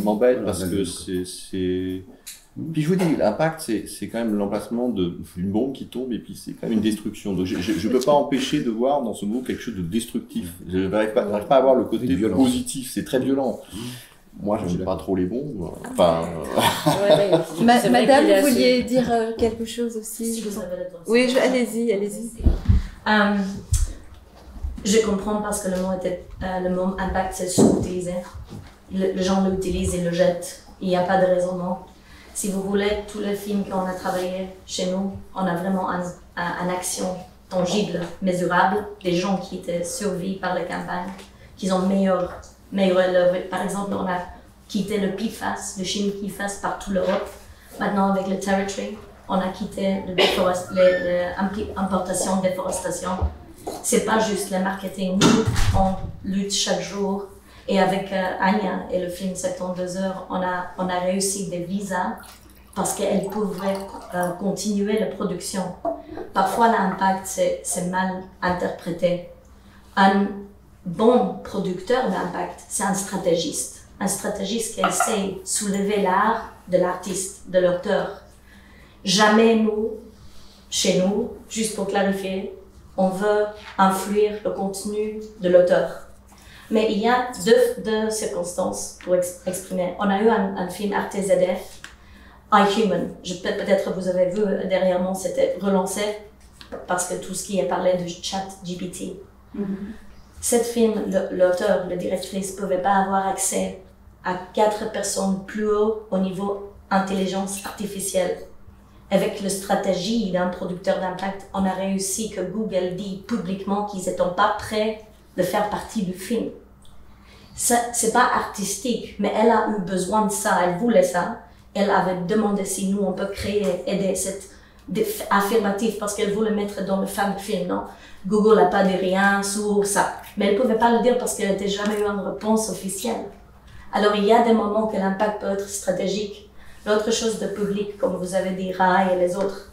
m'embête, parce que c'est... Puis je vous dis, l'impact, c'est quand même l'emplacement d'une bombe qui tombe, et puis c'est quand même une destruction. Donc je ne peux pas empêcher de voir dans ce mot quelque chose de destructif. Je n'arrive pas à voir le côté positif, c'est très violent. Moi, je n'aime pas trop les bombes. Enfin... Madame, vous vouliez dire quelque chose aussi? Si vous avez le temps. Oui, allez-y. Je comprends, parce que le mot impact, c'est sous-utilisé. Les gens l'utilisent et le jettent. Il n'y a pas de raisonnement. Si vous voulez, tous les films qu'on a travaillé chez nous, on a vraiment une action tangible, mesurable, des gens qui étaient survis par les campagnes, qui ont meilleur élevé. Par exemple, on a quitté le PFAS, le chimie PFAS par toute l'Europe. Maintenant, avec le Territory, on a quitté l'importation, déforestation. C'est pas juste le marketing. Nous, on lutte chaque jour. Et avec Anya et le film 72 heures, on a réussi des visas parce qu'elle pouvait continuer la production. Parfois, l'impact, c'est mal interprété. Un bon producteur d'impact, c'est un stratégiste. Un stratégiste qui essaie de soulever l'art de l'artiste, de l'auteur. Jamais nous, chez nous, juste pour clarifier, on veut influer le contenu de l'auteur. Mais il y a deux circonstances pour exprimer. On a eu un film Arte ZF, iHuman. Peut-être vous avez vu derrière moi, c'était relancé parce que tout ce qui est parlé de chat GPT. Cet film, l'auteur, la directrice ne pouvait pas avoir accès à 4 personnes plus haut au niveau intelligence artificielle. Avec la stratégie d'un producteur d'impact, on a réussi que Google dit publiquement qu'ils n'étaient pas prêts de faire partie du film. C'est pas artistique, mais elle a eu besoin de ça, elle voulait ça. Elle avait demandé si nous, on peut aider cette affirmative parce qu'elle voulait mettre dans le film, non? Google n'a pas dit rien sur ça. Mais elle ne pouvait pas le dire parce qu'elle n'était jamais eu une réponse officielle. Alors, il y a des moments que l'impact peut être stratégique. L'autre chose de public, comme vous avez dit, Rai et les autres,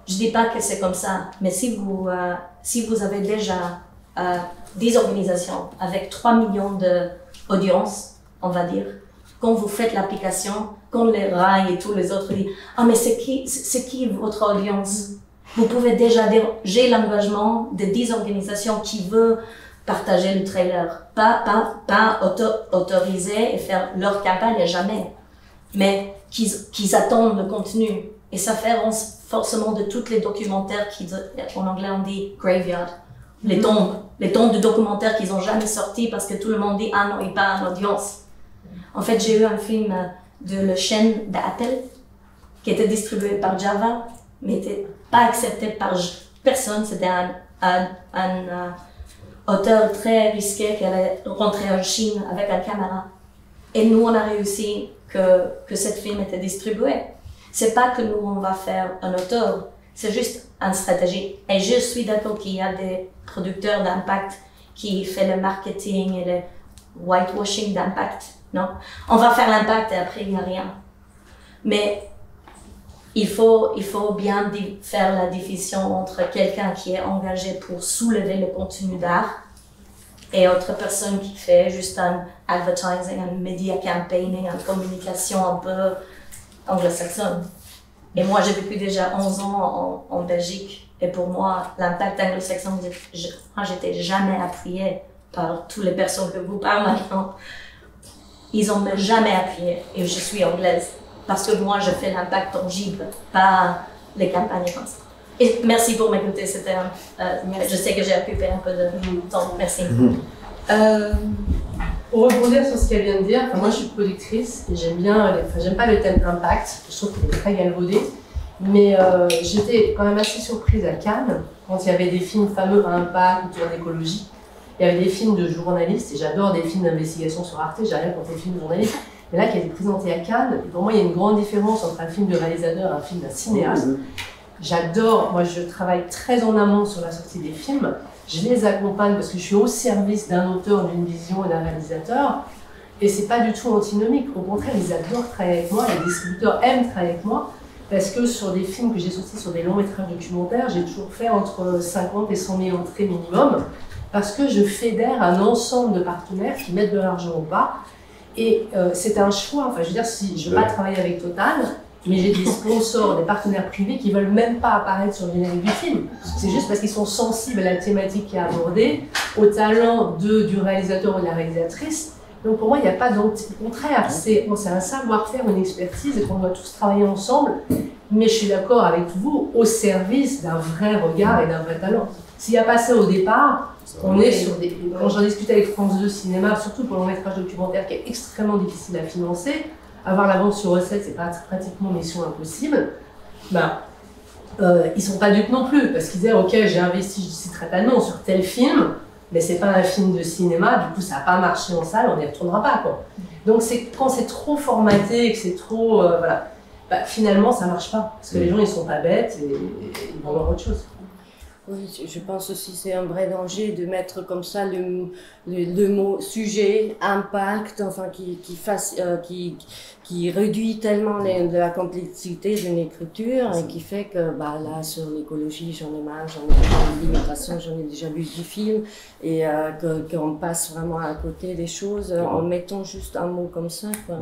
je ne dis pas que c'est comme ça, mais si vous avez déjà 10 organisations avec 3 millions d'audiences, on va dire, quand vous faites l'application, quand les Rai et tous les autres disent « Ah, mais c'est qui votre audience ?» Vous pouvez déjà dire « J'ai l'engagement de 10 organisations qui veulent partager le trailer. » Pas autoriser et faire leur campagne, jamais. Mais qu'ils attendent le contenu. Et ça fait forcément de tous les documentaires en anglais on dit « graveyard ». Les tombes de documentaires qu'ils n'ont jamais sortis parce que tout le monde dit « Ah non, il n'y a pas d'audience ». En fait, j'ai eu un film de la chaîne d'Apple qui était distribué par Java, mais n'était pas accepté par personne. C'était un auteur très risqué qui allait rentrer en Chine avec une caméra. Et nous, on a réussi que ce film était distribué. C'est pas que nous, on va faire un auteur, c'est juste une stratégie. Et je suis d'accord qu'il y a des producteurs d'impact qui font le marketing et le whitewashing d'impact. Non, on va faire l'impact et après il n'y a rien. Mais il faut bien faire la division entre quelqu'un qui est engagé pour soulever le contenu d'art et autre personne qui fait juste un advertising, un media campaigning, une communication un peu anglo-saxonne. Et moi, j'ai vécu déjà 11 ans en Belgique. Et pour moi, l'impact anglo-saxon, j'étais jamais appuyée par toutes les personnes que vous parlez maintenant. Ils n'ont jamais appuyé. Et je suis anglaise. Parce que moi, je fais l'impact tangible, pas les campagnes comme ça. Et merci pour m'écouter. Je sais que j'ai occupé un peu de temps. Merci. Pour rebondir sur ce qu'elle vient de dire, moi je suis productrice et j'aime pas le thème impact, je trouve qu'il est très galvaudé, mais j'étais quand même assez surprise à Cannes quand il y avait des films fameux à impact autour d'écologie. Il y avait des films de journalistes, et j'adore des films d'investigation sur Arte, j'ai rien contre les films de journalistes, mais là qui a été présenté à Cannes, et pour moi il y a une grande différence entre un film de réalisateur et un film d'un cinéaste. J'adore, moi je travaille très en amont sur la sortie des films. Je les accompagne parce que je suis au service d'un auteur, d'une vision et d'un réalisateur. Et c'est pas du tout antinomique. Au contraire, ils adorent travailler avec moi. Les distributeurs aiment travailler avec moi parce que sur des films que j'ai sortis sur des longs métrages documentaires, j'ai toujours fait entre 50 et 100 000 entrées minimum parce que je fédère un ensemble de partenaires qui mettent de l'argent ou pas. Et c'est un choix. Enfin, je veux dire, si je ne veux pas travailler avec Total, mais j'ai des sponsors, des partenaires privés qui ne veulent même pas apparaître sur le générique du film. C'est juste parce qu'ils sont sensibles à la thématique qui est abordée, au talent du réalisateur ou de la réalisatrice. Donc pour moi, il n'y a pas d'anti. Au contraire, c'est un savoir-faire, une expertise et qu'on doit tous travailler ensemble. Mais je suis d'accord avec vous, au service d'un vrai regard et d'un vrai talent. S'il n'y a pas ça au départ, on est sur des... Quand j'en discutais avec France 2 Cinéma, surtout pour le long métrage documentaire qui est extrêmement difficile à financer, avoir l'avance sur recette, c'est pratiquement mission impossible. Ils sont pas dupes non plus, parce qu'ils disaient, ok, j'ai investi, je ne citerai pas de nom, sur tel film, mais c'est pas un film de cinéma, du coup ça n'a pas marché en salle, on n'y retournera pas, quoi. Donc quand c'est trop formaté, que c'est trop, voilà, finalement ça marche pas, parce que les gens ils sont pas bêtes et ils vont voir autre chose. Oui, je pense aussi que c'est un vrai danger de mettre comme ça le mot sujet, impact, enfin qui réduit tellement de la complexité d'une écriture et qui fait que là sur l'écologie j'en ai marre, j'en ai déjà vu l'immigration, j'en ai déjà vu 10 films et qu'on passe vraiment à côté des choses en mettant juste un mot comme ça, quoi.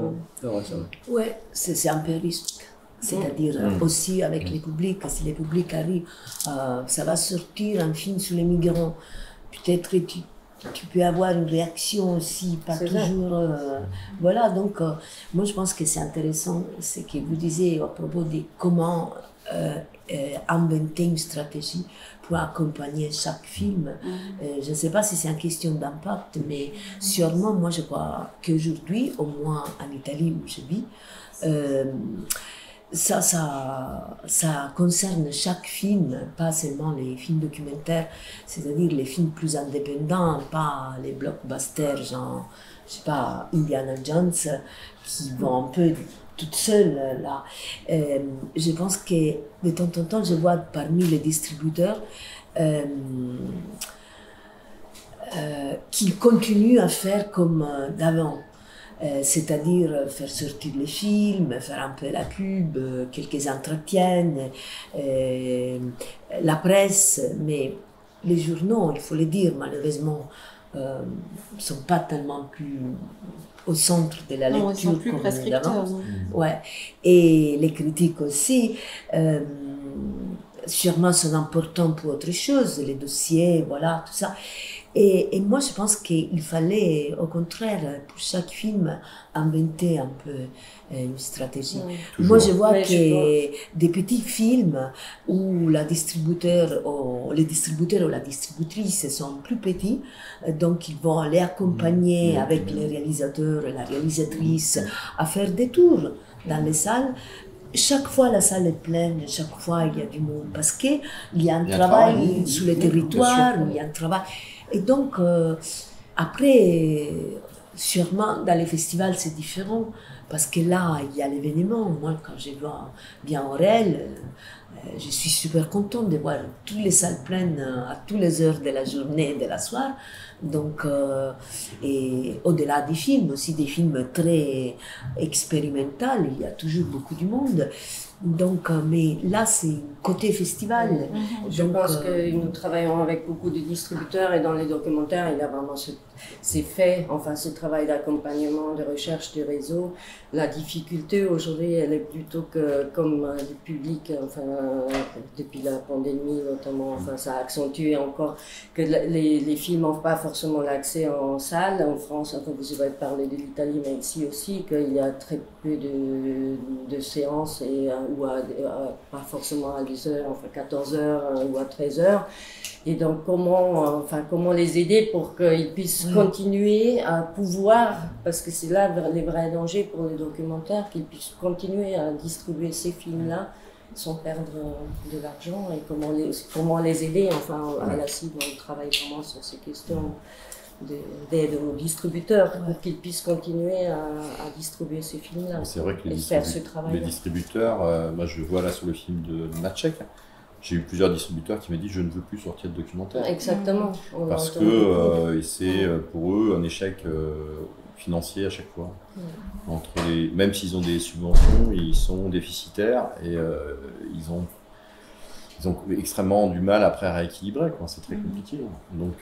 Ouais, c'est un peu risque. C'est-à-dire aussi avec les publics, si les publics arrivent, ça va sortir un film sur les migrants. Peut-être que tu peux avoir une réaction aussi, pas toujours. Voilà, donc moi je pense que c'est intéressant ce que vous disiez à propos de comment inventer une stratégie pour accompagner chaque film. Je ne sais pas si c'est une question d'impact, mais sûrement, moi je crois qu'aujourd'hui, au moins en Italie où je vis, ça concerne chaque film, pas seulement les films documentaires, c'est-à-dire les films plus indépendants, pas les blockbusters, genre, je sais pas, Indiana Jones, qui vont un peu toutes seules là. Je pense que de temps en temps, je vois parmi les distributeurs qu'ils continuent à faire comme d'avant. C'est-à-dire faire sortir les films, faire un peu la pub, quelques entretiens, la presse, mais les journaux, il faut le dire, malheureusement, ne sont pas tellement plus au centre de la lecture. Non, ils sont plus prescripteurs. Ouais. Et les critiques aussi, sûrement sont importants pour autre chose, les dossiers, voilà, tout ça. Et moi, je pense qu'il fallait, au contraire, pour chaque film, inventer un peu une stratégie. Moi, je vois que des petits films où les distributeurs ou la distributrice sont plus petits, donc ils vont les accompagner avec les réalisateurs et la réalisatrice à faire des tours dans les salles. Chaque fois, la salle est pleine, chaque fois, il y a du monde, parce qu'il y a un travail sur le territoire, il y a un travail. Et donc, après, sûrement, dans les festivals, c'est différent, parce que là, il y a l'événement. Moi, quand je vois bien Aurel, je suis super contente de voir toutes les salles pleines à toutes les heures de la journée et de la soirée. Donc, et au-delà des films, aussi des films très expérimentaux, il y a toujours beaucoup de monde. Donc, mais là, c'est côté festival. Je pense que nous travaillons avec beaucoup de distributeurs et dans les documentaires, il y a vraiment c'est fait, enfin, ce travail d'accompagnement, de recherche du réseau. La difficulté aujourd'hui, elle est plutôt que, comme le public, enfin, depuis la pandémie notamment, enfin, ça a accentué encore que les films n'ont pas forcément l'accès en salle. En France, enfin, vous avez parlé de l'Italie, mais ici aussi, qu'il y a très peu de séances et ou pas forcément à 10 heures, enfin 14 heures ou à 13 heures. Et donc comment les aider pour qu'ils puissent continuer à pouvoir, parce que c'est là les vrais dangers pour les documentaires, qu'ils puissent continuer à distribuer ces films-là sans perdre de l'argent, et comment les aider, enfin à la cible, on travaille vraiment sur ces questions d'aide aux distributeurs pour qu'ils puissent continuer à distribuer ces films-là. C'est vrai que les distributeurs, moi je vois là sur le film de Maciek, j'ai eu plusieurs distributeurs qui m'ont dit je ne veux plus sortir de documentaire. Exactement. Parce que c'est pour eux un échec financier à chaque fois. Même s'ils ont des subventions, ils sont déficitaires et ils ont extrêmement du mal après à rééquilibrer. C'est très compliqué. Donc,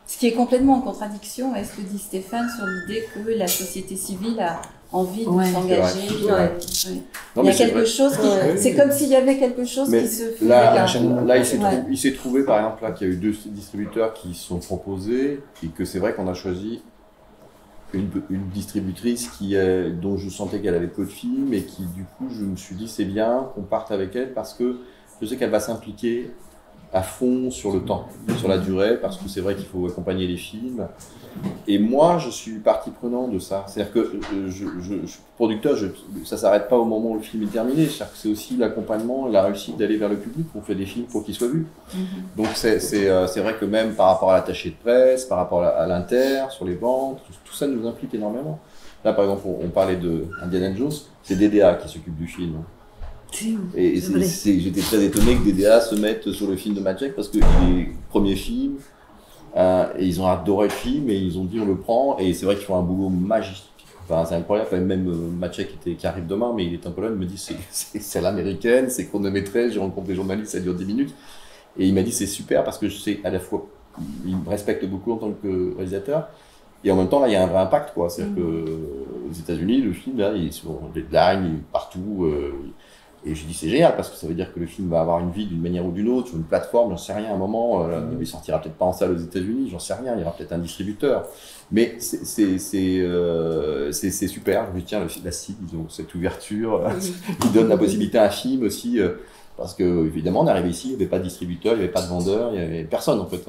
ce qui est complètement en contradiction avec ce que dit Stéphane sur l'idée que la société civile a envie de s'engager. Il y a quelque chose qui... C'est comme s'il y avait quelque chose qui se fait. Là, il s'est trouvé, par exemple, là, qu'il y a eu 2 distributeurs qui se sont proposés et que c'est vrai qu'on a choisi une distributrice dont je sentais qu'elle avait peu de films et qui, du coup, je me suis dit, c'est bien qu'on parte avec elle parce que je sais qu'elle va s'impliquer à fond sur le temps, sur la durée, parce que c'est vrai qu'il faut accompagner les films. Et moi, je suis partie prenante de ça. C'est-à-dire que je suis producteur, ça s'arrête pas au moment où le film est terminé. C'est-à-dire que c'est aussi l'accompagnement, la réussite d'aller vers le public. On fait des films pour qu'ils soient vus. Donc c'est vrai que même par rapport à l'attaché de presse, par rapport à l'Inter, sur les ventes, tout ça nous implique énormément. Là, par exemple, on parlait de Indiana Jones, c'est DDA qui s'occupe du film. Et j'étais très étonné que DDA se mette sur le film de Maciek parce que il est premier film. Et ils ont adoré le film et ils ont dit on le prend, et c'est vrai qu'ils font un boulot magique. Enfin, c'est incroyable. Même Maciek qui arrive demain, mais il est en Pologne, il me dit c'est l'américaine, c'est chronométré, j'ai rencontré des journalistes, ça dure 10 minutes. Et il m'a dit c'est super parce que je sais à la fois, il me respecte beaucoup en tant que réalisateur, et en même temps là il y a un vrai impact, quoi. C'est-à-dire que aux États-Unis, le film là, il est sur deadline, partout. Et je dis c'est génial parce que ça veut dire que le film va avoir une vie d'une manière ou d'une autre sur une plateforme, j'en sais rien à un moment, il sortira peut-être pas en salle aux États-Unis, j'en sais rien, il y aura peut-être un distributeur. Mais c'est super, je me dis tiens, la cible, ils ont cette ouverture, ils donnent la possibilité à un film aussi, parce que évidemment on est arrivé ici, il n'y avait pas de distributeur, il n'y avait pas de vendeur, il n'y avait personne en fait.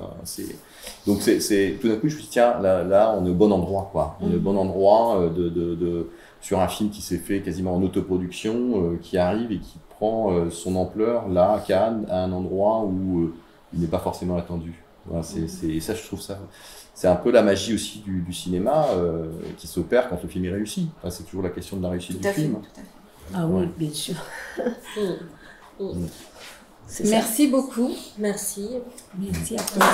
Donc tout d'un coup je me suis dit tiens, là on est au bon endroit, quoi. On est au bon endroit sur un film qui s'est fait quasiment en autoproduction, qui arrive et qui prend son ampleur là à Cannes, à un endroit où il n'est pas forcément attendu. Voilà, et ça, je trouve ça, c'est un peu la magie aussi du cinéma qui s'opère quand le film est réussi. Enfin, c'est toujours la question de la réussite du film. Tout à fait. Ah oui, bien sûr. Merci beaucoup. Merci. Merci à toi.